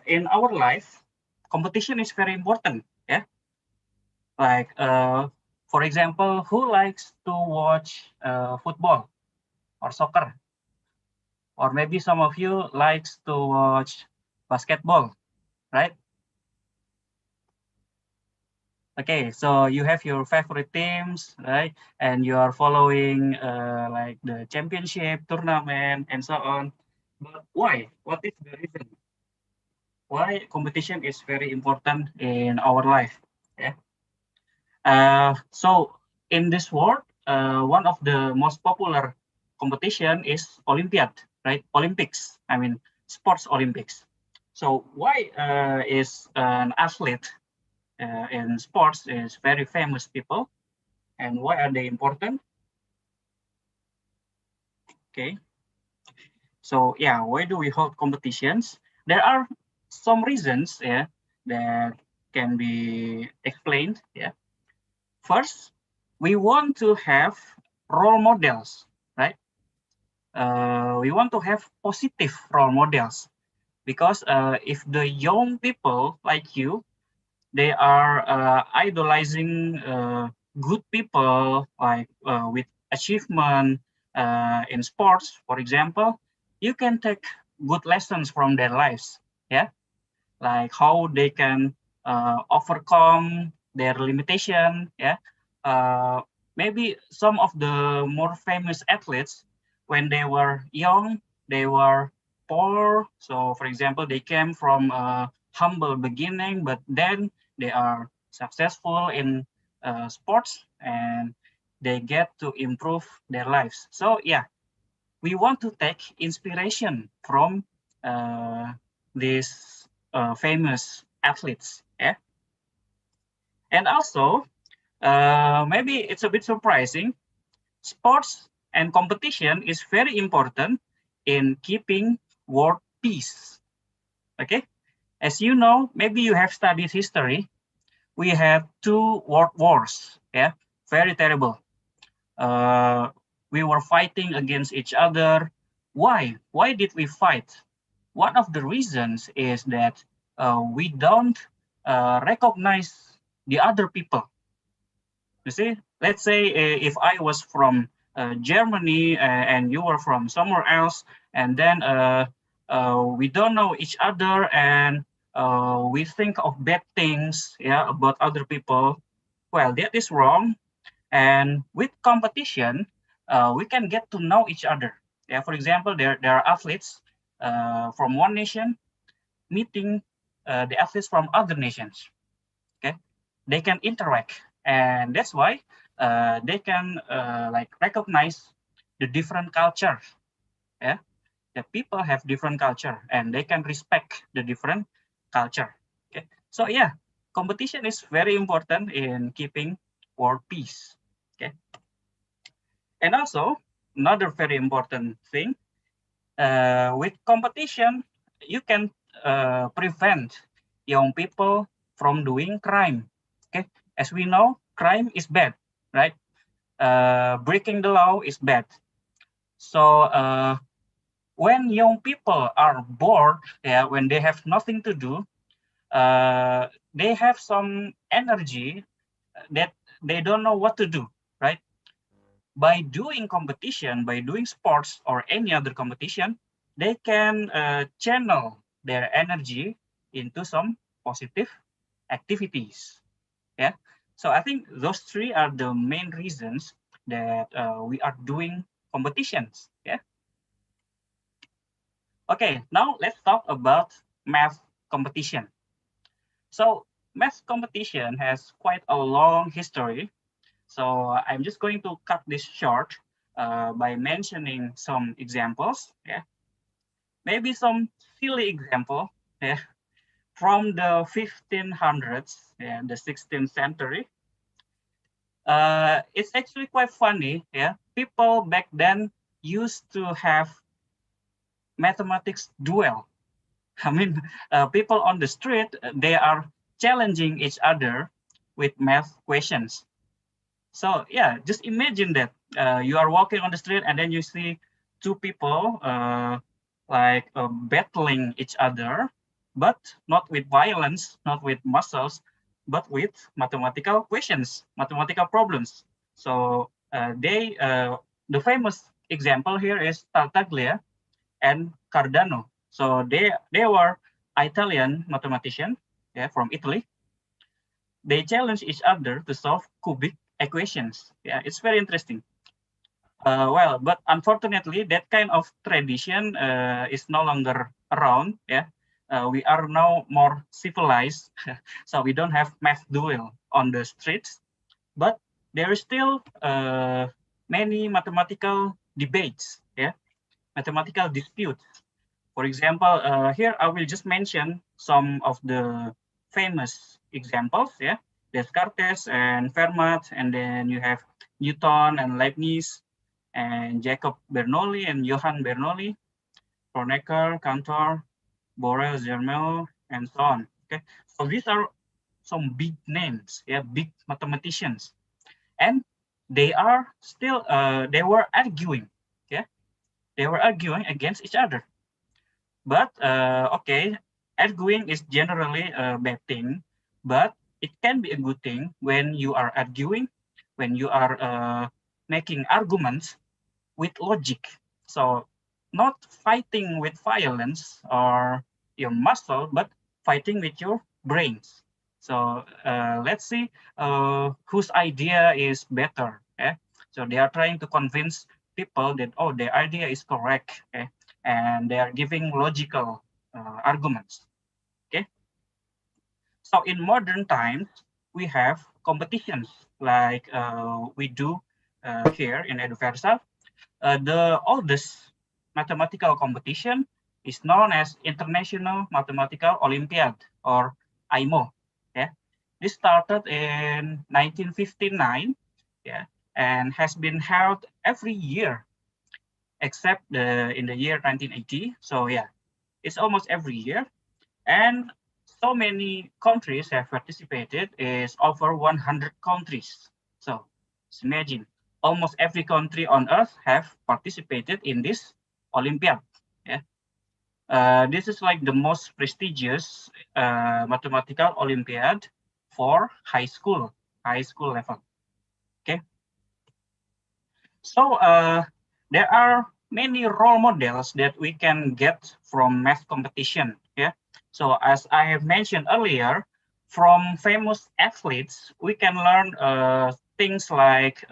in our life, competition is very important. Yeah. Like for example, who likes to watch football or soccer? Or maybe some of you likes to watch basketball. right? Okay, so you have your favorite teams, right? And you are following like the championship tournament and so on. But why? What is the reason? Why competition is very important in our life? Yeah. So in this world, one of the most popular competition is Olympiad, right? Olympics. I mean, sports Olympics. So why is an athlete in sports is very famous people, and why are they important? Okay. So yeah, why do we hold competitions? There are some reasons, yeah, that can be explained. Yeah. First, we want to have role models, right? We want to have positive role models because if the young people like you, they are idolizing good people like with achievement in sports, for example, you can take good lessons from their lives, yeah, like how they can overcome their limitation. Yeah, uh, maybe some of the more famous athletes, when they were young, they were poor. So, for example, they came from a humble beginning, but then they are successful in sports and they get to improve their lives. So, yeah, we want to take inspiration from these famous athletes. Yeah, and also maybe it's a bit surprising. Sports and competition is very important in keeping world peace. Okay, as you know, maybe you have studied history. We had two world wars. Yeah, very terrible. We were fighting against each other. Why? Why did we fight? One of the reasons is that we don't recognize the other people. You see, let's say if I was from Germany and you were from somewhere else, and then we don't know each other and we think of bad things, yeah, about other people. Well, that is wrong. And with competition, we can get to know each other. Yeah, for example, there are athletes from one nation meeting the athletes from other nations. Okay, they can interact, and that's why they can like recognize the different culture. Yeah, the people have different culture, and they can respect the different culture. Okay, so yeah, competition is very important in keeping world peace. Okay. And also, another very important thing, with competition, you can prevent young people from doing crime. Okay, as we know, crime is bad, right? Breaking the law is bad. So when young people are bored, yeah, when they have nothing to do, they have some energy that they don't know what to do, right? By doing competition, by doing sports or any other competition, they can channel their energy into some positive activities. Yeah. So I think those three are the main reasons that we are doing competitions. Yeah. Okay. Now let's talk about math competition. So math competition has quite a long history. So I'm just going to cut this short by mentioning some examples. Yeah, maybe some silly example. Yeah, from the 1500s and the 16th century. It's actually quite funny. Yeah, people back then used to have mathematics duel. I mean, people on the street, they are challenging each other with math questions. So yeah, just imagine that you are walking on the street and then you see two people battling each other, but not with violence, not with muscles, but with mathematical questions, mathematical problems. So the famous example here is Tartaglia and Cardano. So they were Italian mathematician, yeah, from Italy. They challenge each other to solve cubic equations. Yeah, it's very interesting. Well, but unfortunately, that kind of tradition is no longer around. Yeah, we are now more civilized, so we don't have math duel on the streets. But there is still many mathematical debates. Yeah, mathematical disputes. For example, here I will just mention some of the famous examples. Yeah, Descartes and Fermat, and then you have Newton and Leibniz, and Jacob Bernoulli and Johann Bernoulli, Kronecker, Cantor, Borel, Zermelo, and so on. Okay, so these are some big names, yeah, big mathematicians, and they are still they were arguing, yeah, they were arguing against each other. But okay, arguing is generally a bad thing, but it can be a good thing when you are arguing, when you are making arguments with logic. So not fighting with violence or your muscle, but fighting with your brains. So let's see whose idea is better. Okay? So they are trying to convince people that, oh, their idea is correct. Okay? And they are giving logical arguments. Okay. So in modern times, we have competitions like we do here in Eduversal. The oldest mathematical competition is known as International Mathematical Olympiad, or I-MO. Yeah, this started in 1959. Yeah, and has been held every year except in the year 1980. So yeah, it's almost every year, and so many countries have participated. Is over 100 countries. So imagine almost every country on earth have participated in this Olympiad. Yeah. This is like the most prestigious mathematical Olympiad for high school level. Okay. So there are many role models that we can get from math competition. Yeah. So as I have mentioned earlier, from famous athletes, we can learn things like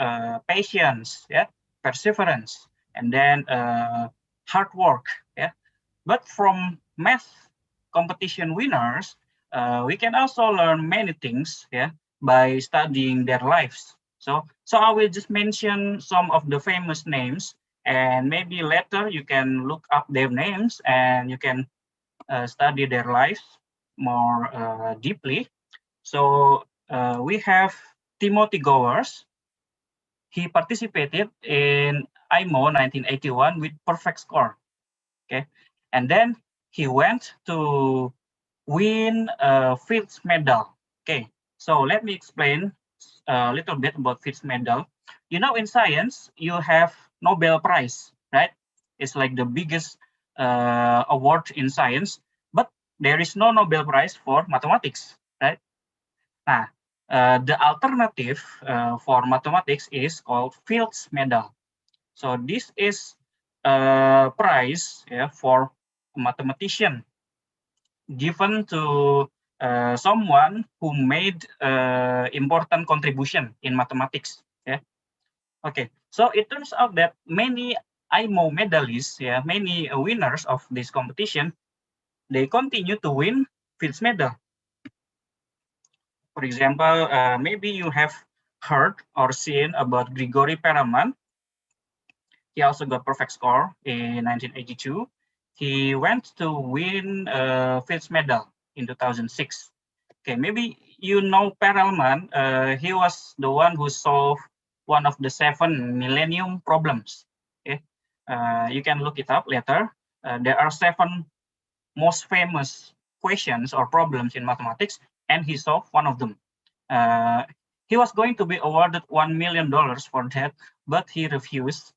patience, yeah, perseverance, and then hard work. Yeah. But from math competition winners, we can also learn many things, yeah, by studying their lives. So I will just mention some of the famous names, and maybe later you can look up their names and you can study their lives more deeply. So we have Timothy Gowers. He participated in I-MO 1981 with perfect score. Okay, and then he went to win a Fields Medal. Okay, so let me explain a little bit about Fields Medal. You know, in science, you have Nobel Prize, right? It's like the biggest award in science, but there is no Nobel Prize for mathematics, right? Nah, the alternative for mathematics is called Fields Medal. So this is a prize, yeah, for a mathematician given to someone who made important contribution in mathematics. Yeah. Okay. So it turns out that many I-MO medalists, yeah, many winners of this competition, they continue to win Fields Medal. For example, maybe you have heard or seen about Grigory Perelman. He also got perfect score in 1982. He went to win a Fields Medal in 2006. Okay, maybe you know Perelman. He was the one who solved one of the 7 millennium problems. Okay, you can look it up later. There are 7 most famous questions or problems in mathematics, and he solved one of them. He was going to be awarded $1 million for that, but he refused.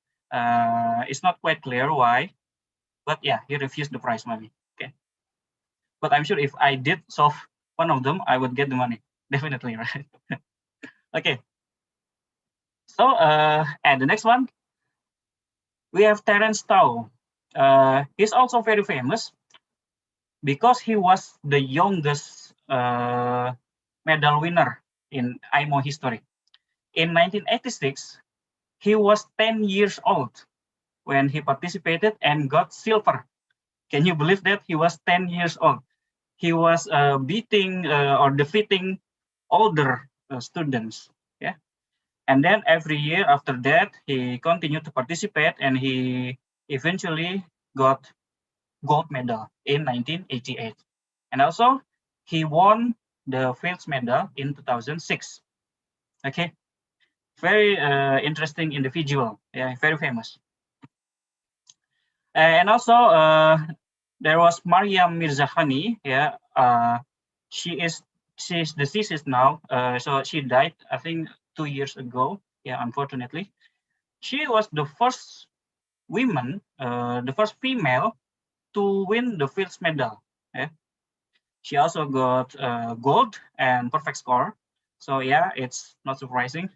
It's not quite clear why, but yeah, he refused the prize money. Okay, but I'm sure if I did solve one of them, I would get the money, definitely, right? Okay. So and the next one, we have Terence Tao. He's also very famous. because he was the youngest medal winner in I-EMC history. In 1986, he was 10 years old when he participated and got silver. Can you believe that? He was 10 years old. He was beating or defeating older students. Yeah. And then every year after that, he continued to participate and he eventually got gold medal in 1988. And also he won the Fields medal in 2006. Okay. Very interesting individual. Yeah, very famous. And also there was Mariam Mirzahani. Yeah, she's deceased now. So she died, I think, 2 years ago. Yeah, unfortunately, she was the first woman, the first female to win the Fields medal. Yeah. She also got gold and perfect score. So yeah, it's not surprising.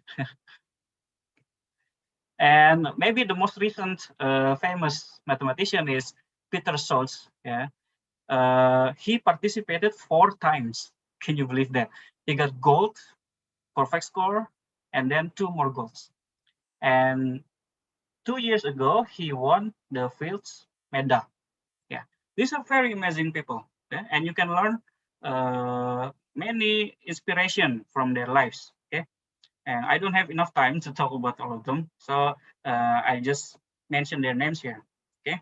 And maybe the most recent famous mathematician is Peter Schultz. Yeah, he participated 4 times. Can you believe that? He got gold, perfect score, and then 2 more golds. And 2 years ago, he won the Fields medal. Yeah, these are very amazing people. Yeah? And you can learn many inspiration from their lives. Okay, and I don't have enough time to talk about all of them, so I just mention their names here. Okay,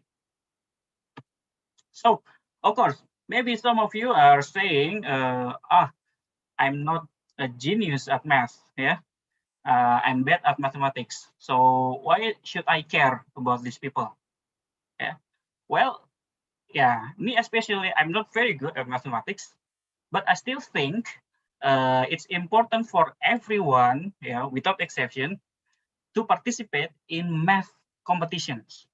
so of course, maybe some of you are saying, I'm not a genius at math. Yeah, I'm bad at mathematics. So why should I care about these people? Yeah, well, yeah, me especially, I'm not very good at mathematics, but I still think it's important for everyone, without exception, to participate in math competitions.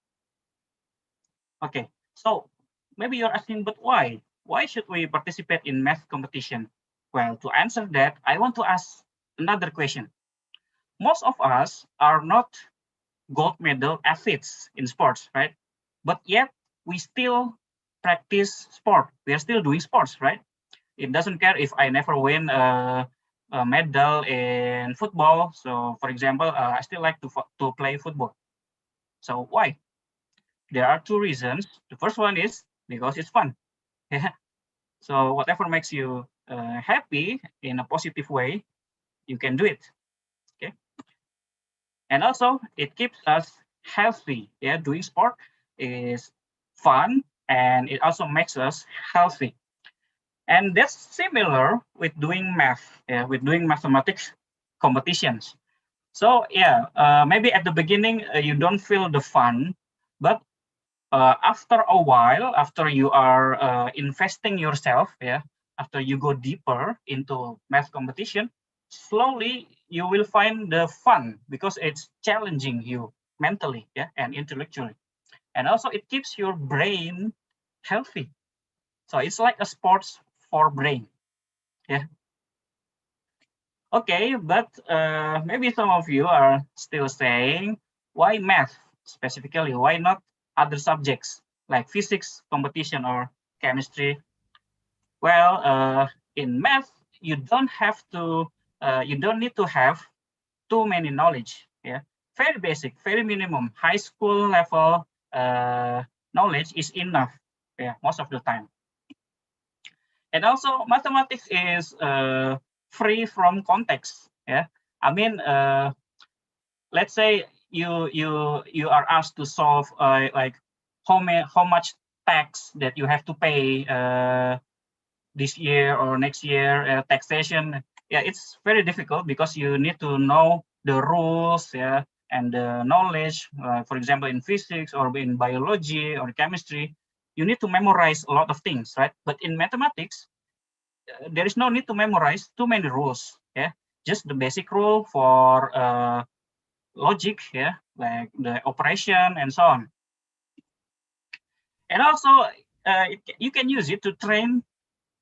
Okay, so maybe you're asking, but why? Why should we participate in math competition? Well, to answer that, I want to ask another question. Most of us are not gold medal athletes in sports, right? But yet we still practice sport. We are still doing sports, right? It doesn't care if I never win a medal in football. So, for example, I still like to play football. So why? There are 2 reasons. The first one is because it's fun. Yeah. So whatever makes you happy in a positive way, you can do it. Okay. And also it keeps us healthy. Yeah, doing sport is fun and it also makes us healthy. And that's similar with doing math. Yeah, with doing mathematics competitions. So yeah, maybe at the beginning you don't feel the fun, but after a while, after you are investing yourself, yeah, after you go deeper into math competition, slowly you will find the fun because it's challenging you mentally, yeah, and intellectually, and also it keeps your brain healthy. So it's like a sports for brain, yeah. Okay, but maybe some of you are still saying, why math specifically? Why not other subjects like physics, competition, or chemistry? Well, in math, you don't have to, you don't need to have too many knowledge. Yeah, very basic, very minimum, high school level knowledge is enough. Yeah, most of the time. And also, mathematics is free from context. Yeah, I mean, let's say you are asked to solve like how much tax that you have to pay this year or next year, taxation. Yeah, it's very difficult because you need to know the rules, yeah, and the knowledge. For example, in physics or in biology or chemistry, you need to memorize a lot of things, right? But in mathematics, there is no need to memorize too many rules. Yeah, just the basic rule for logic, yeah, like the operation and so on. And also, you can use it to train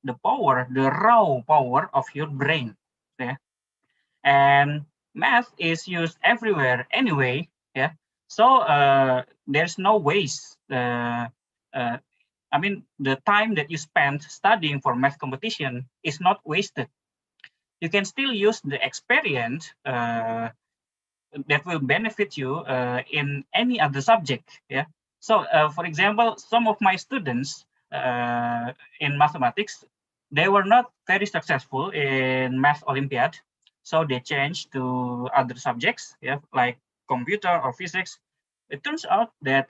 the power, the raw power of your brain. Yeah, and math is used everywhere anyway. Yeah, so there's no waste. I mean, the time that you spend studying for math competition is not wasted. You can still use the experience that will benefit you in any other subject. Yeah. So, for example, some of my students in mathematics, they were not very successful in math Olympiad, so they changed to other subjects, yeah, like computer or physics. It turns out that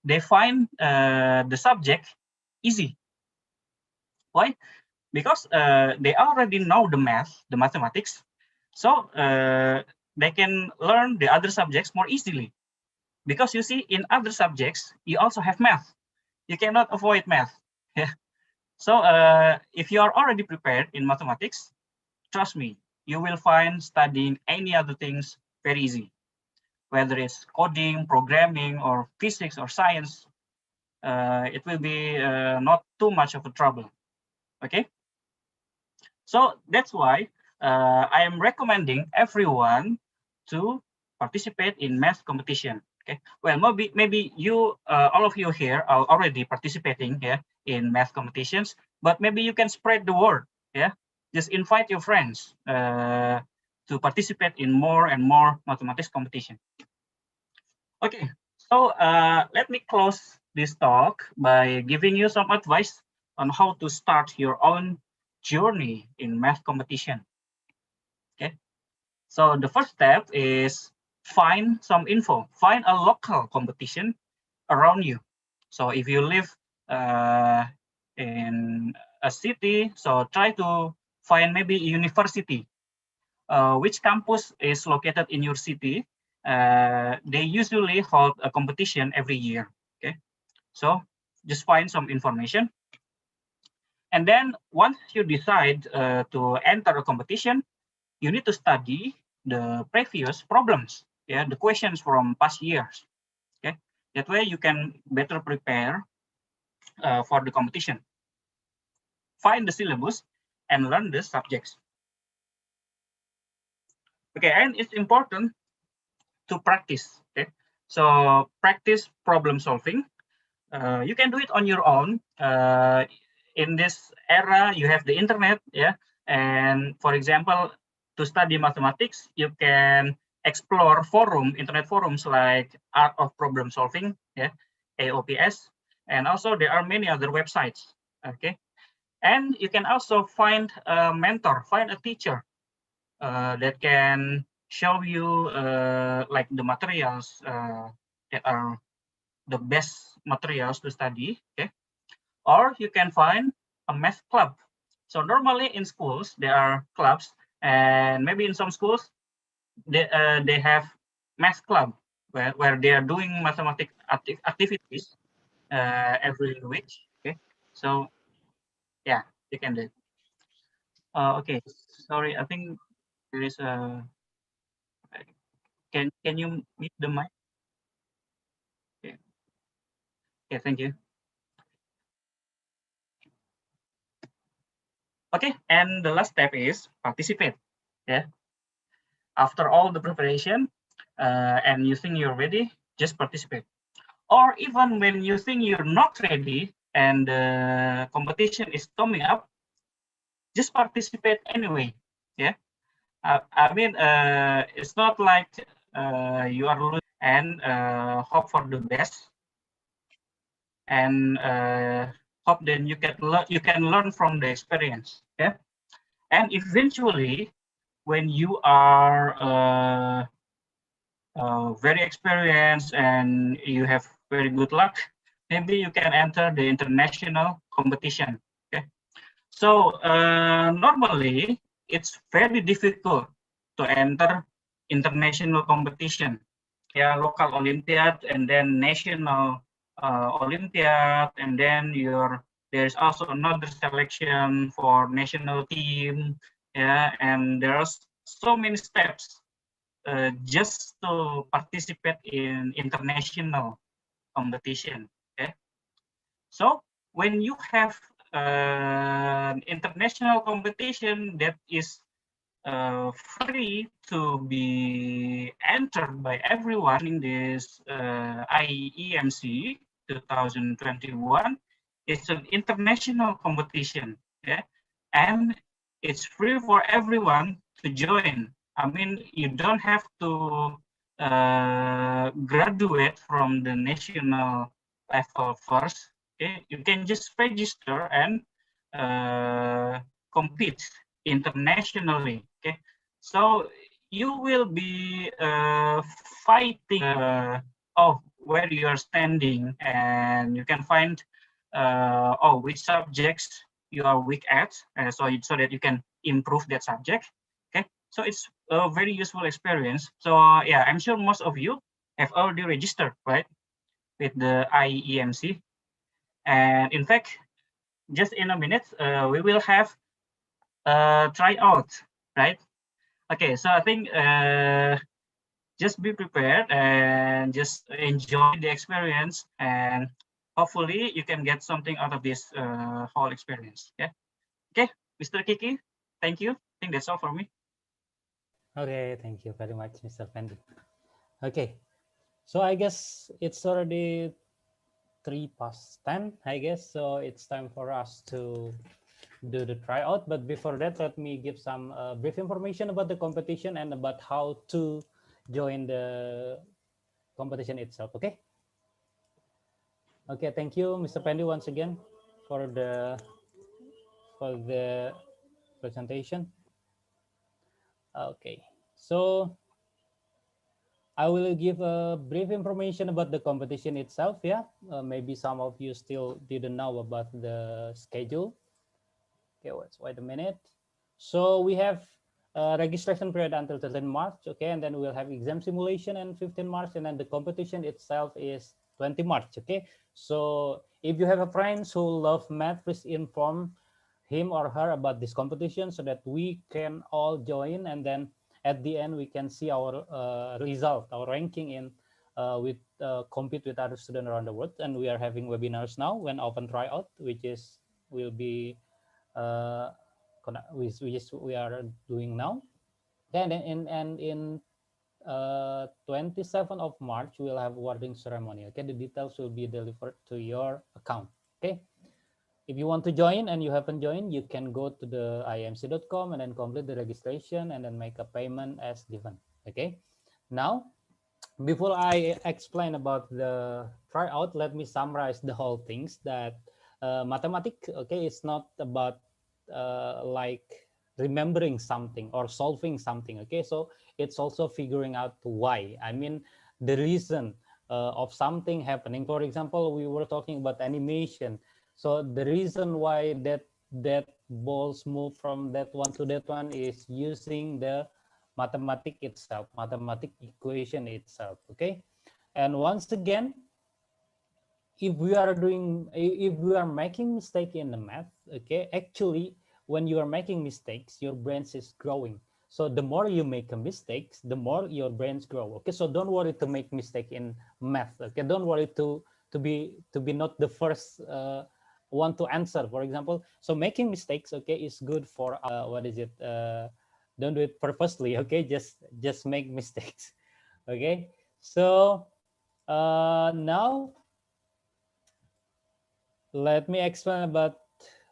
they find the subject easy. Why? Because they already know the mathematics, so they can learn the other subjects more easily. Because you see, in other subjects, you also have math. You cannot avoid math. Yeah. So if you are already prepared in mathematics, trust me, you will find studying any other things very easy. Whether it's coding, programming, or physics or science, it will be not too much of a trouble. Okay. So that's why I am recommending everyone to participate in math competition. Okay. Well, maybe you all of you here are already participating in math competitions, but maybe you can spread the word. Yeah. Just invite your friends to participate in more and more mathematics competition. Okay. So let me close this talk by giving you some advice on how to start your own journey in math competition. Okay, so the first step is find some info, find a local competition around you. So if you live in a city, so try to find maybe a university. Which campus is located in your city? They usually hold a competition every year. Okay, so just find some information. And then once you decide to enter a competition, you need to study the previous problems, yeah, the questions from past years. Okay, that way you can better prepare for the competition. Find the syllabus and learn the subjects. Okay, and it's important to practice. Okay, so practice problem solving. You can do it on your own. In this era, you have the internet, yeah. And for example, to study mathematics, you can explore internet forums like Art of Problem Solving, yeah, AOPS, and also there are many other websites. Okay, and you can also find a mentor, find a teacher that can show you like the materials that are the best materials to study. Okay, or you can find a math club. So normally in schools there are clubs, and maybe in some schools they have math club where they are doing mathematics activities every week. Okay, so yeah, you can do it. Okay, sorry, I think there is a. Can you mute the mic? Okay. Okay, thank you. Okay, and the last step is participate. Yeah. After all the preparation and you think you're ready, just participate. Or even when you think you're not ready and the competition is coming up, just participate anyway. Yeah. I mean, it's not like you are losing and hope for the best and hope then you can learn from the experience. Yeah. And eventually, when you are very experienced and you have very good luck, maybe you can enter the international competition. Okay, so normally it's very difficult to enter international competition. Yeah, local Olympiad and then national Olympiad, and then there's also another selection for national team. Yeah, and there's so many steps just to participate in international competition. Okay, so when you have international competition that is free to be entered by everyone in this I-EMC 2021. It's an international competition, yeah, and it's free for everyone to join. I mean, you don't have to graduate from the national level first. Okay, you can just register and compete internationally. Okay, so you will be fighting where you are standing, and you can find which subjects you are weak at, so that you can improve that subject. Okay, so it's a very useful experience. So yeah, I'm sure most of you have already registered, right, with the I-EMC. And in fact, just in a minute, we will have a tryout, right? Okay, so I think just be prepared and just enjoy the experience, and hopefully you can get something out of this whole experience. Yeah. Okay, Mr. Kiki, thank you. I think that's all for me. Okay, thank you very much, Mr. Fendi. Okay, so I guess it's already 10:03, I guess. So it's time for us to do the tryout. But before that, let me give some brief information about the competition and about how to join the competition itself. Okay. Okay, thank you, Mr. Fendi, once again for the presentation. Okay, so I will give a brief information about the competition itself. Yeah, maybe some of you still didn't know about the schedule. Okay, wait a minute. So we have registration period until 13 March. Okay, and then we'll have exam simulation and 15 March, and then the competition itself is 20 March. Okay, so if you have a friends who love math, please inform him or her about this competition so that we can all join, and then at the end we can see our result, our ranking in with compete with other students around the world. And we are having webinars now when open tryout, which is will be we are doing now. Then in 27th of March we'll have awarding ceremony. Okay, the details will be delivered to your account. Okay. If you want to join and you haven't joined, you can go to the I-EMC.com and then complete the registration and then make a payment as given. Okay. Now, before I explain about the tryout, let me summarize the whole things that mathematics, okay, it's not about like remembering something or solving something. Okay, so it's also figuring out why. I mean, the reason of something happening. For example, we were talking about animation. So the reason why that balls move from that one to that one is using the mathematic itself, mathematic equation itself. Okay, and once again, if we are making mistake in the math, okay, actually when you are making mistakes, your brain is growing. So the more you make a mistakes, the more your brains grow. Okay, so don't worry to make mistake in math. Okay, don't worry to be not the first one to answer, for example. So making mistakes, okay, is good for what is it? Don't do it purposely. Okay, just make mistakes. Okay, so now let me explain about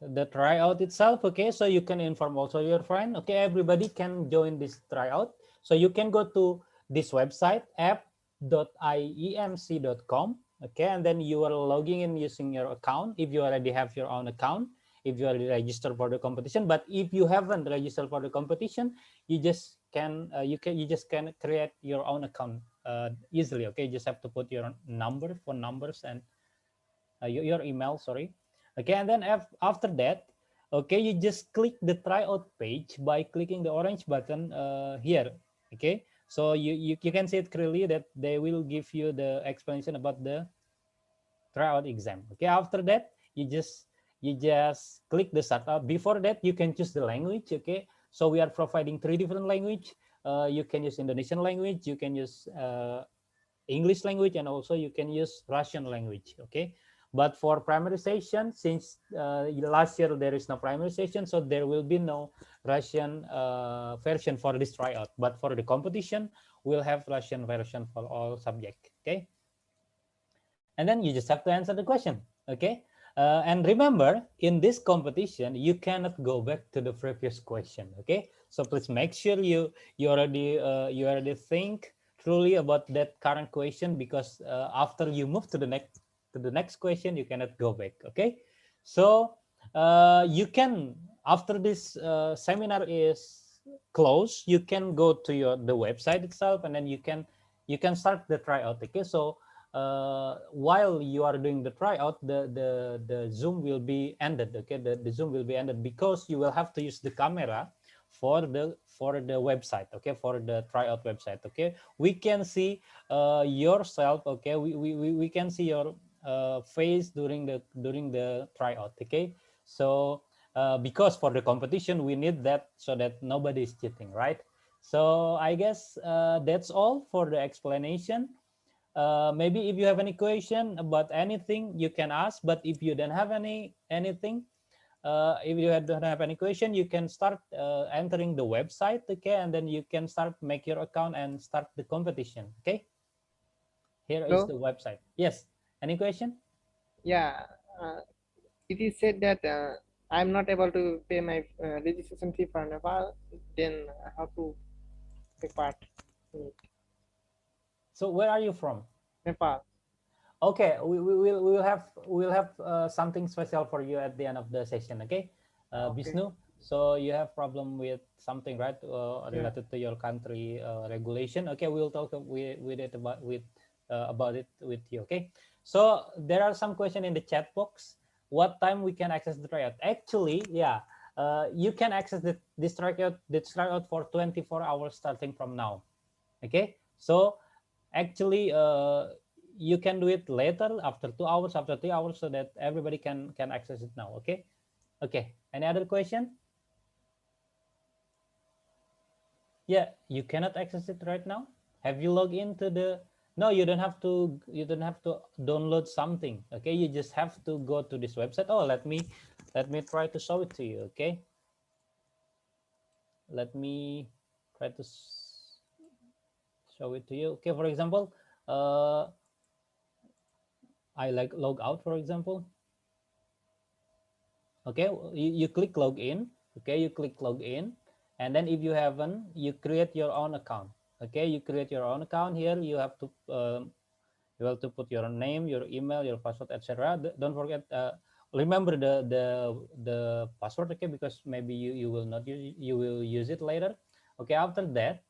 the tryout itself. Okay, so you can inform also your friend. Okay, everybody can join this tryout. So you can go to this website app.iemc.com. Okay, and then you are logging in using your account if you already have your own account, if you already registered for the competition. But if you haven't registered for the competition, you just can create your own account easily. Okay, you just have to put your phone numbers, and your email, sorry. Okay, and then after that, okay, you just click the tryout page by clicking the orange button here. Okay, so you can see it clearly that they will give you the explanation about the tryout exam. Okay, after that, you just click the startup. Before that, you can choose the language. Okay, so we are providing 3 different language. You can use Indonesian language, you can use English language, and also you can use Russian language. Okay, but for primary session, since last year there is no primary session, so there will be no Russian version for this tryout. But for the competition, we'll have Russian version for all subject. Okay, and then you just have to answer the question. Okay. And remember, in this competition, you cannot go back to the previous question. Okay, so please make sure you already think truly about that current question, because after you move to the next question, you cannot go back. Okay, so you can, after this seminar is closed, you can go to the website itself, and then you can start the tryout. Okay, so while you are doing the tryout, the Zoom will be ended. Okay, the Zoom will be ended, because you will have to use the camera for the website. Okay, for the tryout website. Okay, we can see yourself. Okay, we can see your face during the tryout. Okay, so because for the competition we need that, so that nobody is cheating, right? So I guess that's all for the explanation. Maybe if you have any question about anything, you can ask. But if you don't have anything, if you don't have any question, you can start entering the website. Okay, and then you can start make your account and start the competition. Okay, here is the website. Yes, any question? Yeah, it is said that I'm not able to pay my registration fee for Nepal, then I have to take part in it. So where are you from? Nepal. Okay, we will have something special for you at the end of the session. Okay, Okay. Bisnu. So you have problem with something, right? Yeah. Related to your country regulation. Okay, we'll talk with it about it with you. Okay, so there are some question in the chat box. What time we can access the tryout? Actually, yeah, you can access this tryout for 24 hours starting from now. Okay, so actually you can do it later, after 2 hours, after 3 hours, so that everybody can access it now. Okay. Okay, any other question? Yeah, you cannot access it right now. Have you logged into the, no, you don't have to download something. Okay, you just have to go to this website. Oh, let me try to show it to you. Okay, let me try to show it to you. Okay, for example, I like log out, for example. Okay, you click login. Okay, you click login, and then if you haven't, you create your own account. Okay, you create your own account. Here you have to put your name, your email, your password, etc. Don't forget, remember the password. Okay, because maybe you will not use, you will use it later. Okay, after that,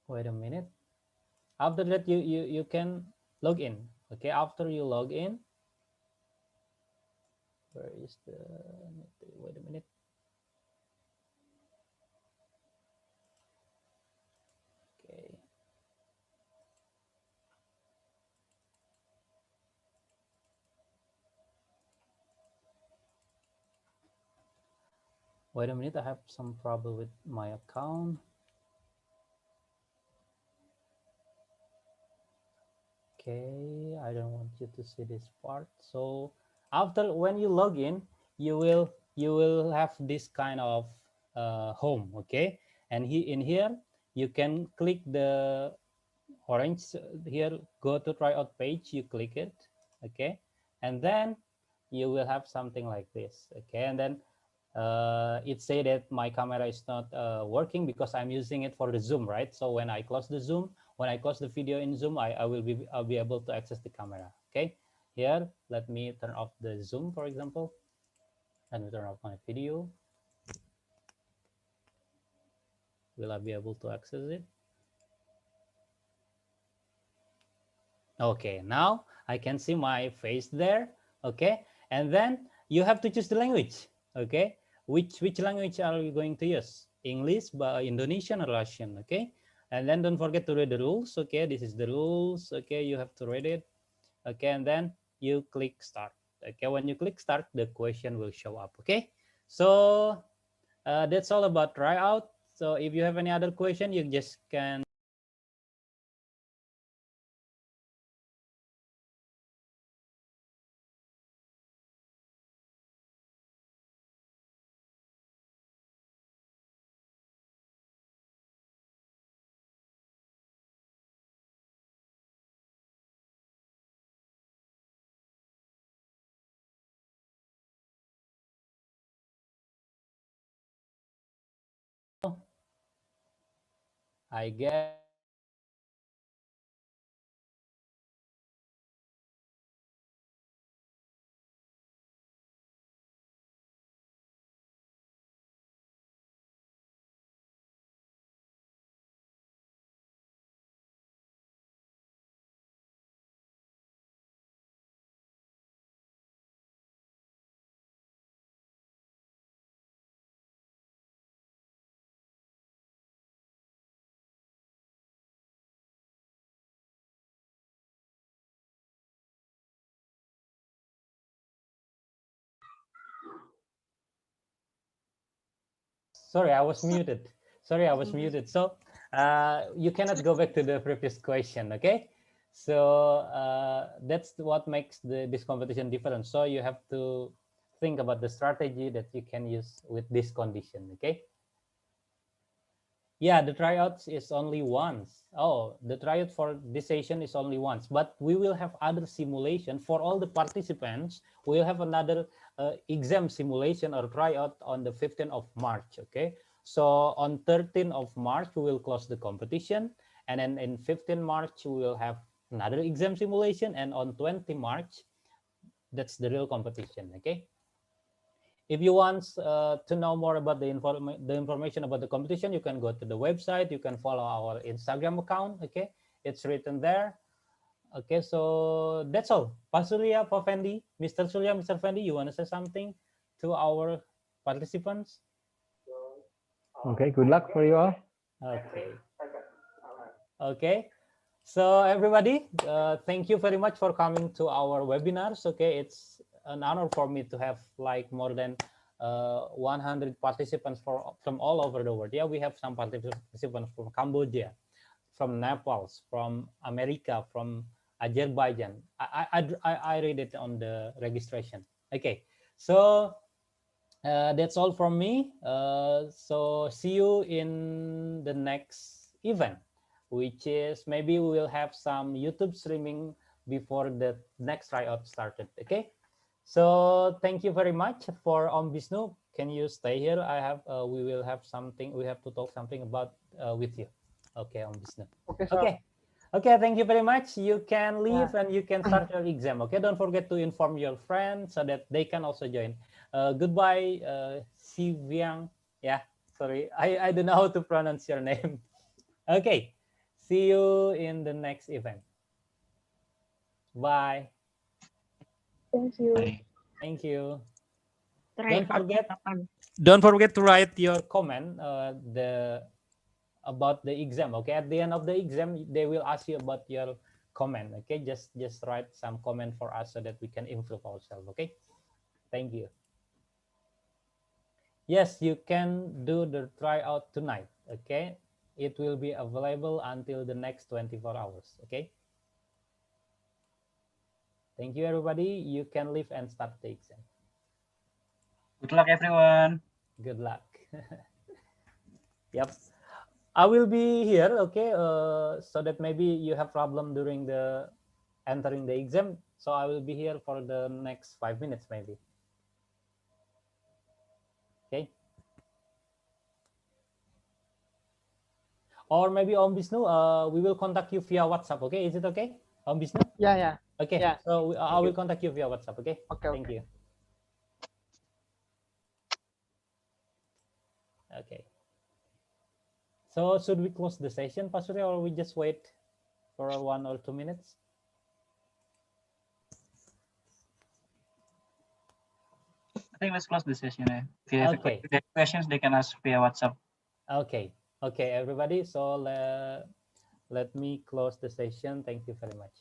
wait a minute. After that, you can log in. Okay, after you log in, where is the, wait a minute. Okay. Wait a minute, I have some problem with my account. Okay, I don't want you to see this part. So after, when you log in, you will have this kind of home. Okay, and in here you can click the orange here, go to tryout page, you click it. Okay, and then you will have something like this. Okay, and then it say that my camera is not working because I'm using it for the Zoom, right? So when I close the Zoom, when I close the video in Zoom, I'll be able to access the camera. Okay, here let me turn off the Zoom, for example. Let me turn off my video. Will I be able to access it? Okay, now I can see my face there. Okay, and then you have to choose the language. Okay, which language are you going to use? English, Indonesian, or Russian? Okay, and then don't forget to read the rules. Okay, this is the rules. Okay, you have to read it. Okay, and then you click start. Okay, when you click start, the question will show up. Okay, so that's all about tryout. So if you have any other question, you just can I guess sorry, I was muted. Sorry, I was muted. So you cannot go back to the previous question, okay? So that's what makes this competition different. So you have to think about the strategy that you can use with this condition, okay? Yeah, the tryouts is only once. Oh, the tryout for this session is only once, but we will have other simulation for all the participants. We'll have another exam simulation or tryout on the 15th of March, okay? So on 13th of March, we will close the competition. And then in 15 March, we will have another exam simulation. And on 20 March, that's the real competition, okay? If you want to know more about the information about the competition, you can go to the website. You can follow our Instagram account. Okay, it's written there. Okay, so that's all. Pak Surya, Pak Fendi, Mr. Surya, Mr. Fendi, you want to say something to our participants? Okay, good luck for you all. Okay. Okay. So everybody, thank you very much for coming to our webinars. Okay, it's an honor for me to have like more than 100 participants from all over the world. Yeah, we have some participants from Cambodia, from Nepal, from America, from Azerbaijan. I read it on the registration. Okay, so that's all from me. So see you in the next event, which is maybe we will have some YouTube streaming before the next tryout started. Okay. So thank you very much for Vishnu. Can you stay here? We will have something. We have to talk something about with you. Okay, Vishnu. Okay, sir. Okay. Okay, thank you very much. You can leave and you can start your exam. Okay, don't forget to inform your friends so that they can also join. Goodbye, Si Viang. Yeah, sorry, I don't know how to pronounce your name. Okay, see you in the next event. Bye. Thank you. Thank you. Try Don't forget to write your comment about the exam. Okay, at the end of the exam, they will ask you about your comment. Okay, just write some comment for us so that we can improve ourselves. Okay, thank you. Yes, you can do the tryout tonight. Okay, it will be available until the next 24 hours. Okay, thank you everybody. You can leave and start the exam. Good luck, everyone. Good luck. Yep, I will be here. Okay, so that maybe you have problem during the entering the exam, so I will be here for the next 5 minutes maybe. Okay, or maybe Vishnu, we will contact you via WhatsApp. Okay, is it okay, Vishnu? Yeah. Okay, Yeah. so I will contact you via WhatsApp. Okay, Okay. Thank you. Okay, so should we close the session, Pak Surya, or we just wait for 1 or 2 minutes? I think let's close the session. If you have questions, they can ask via WhatsApp. Okay, everybody. So let me close the session. Thank you very much.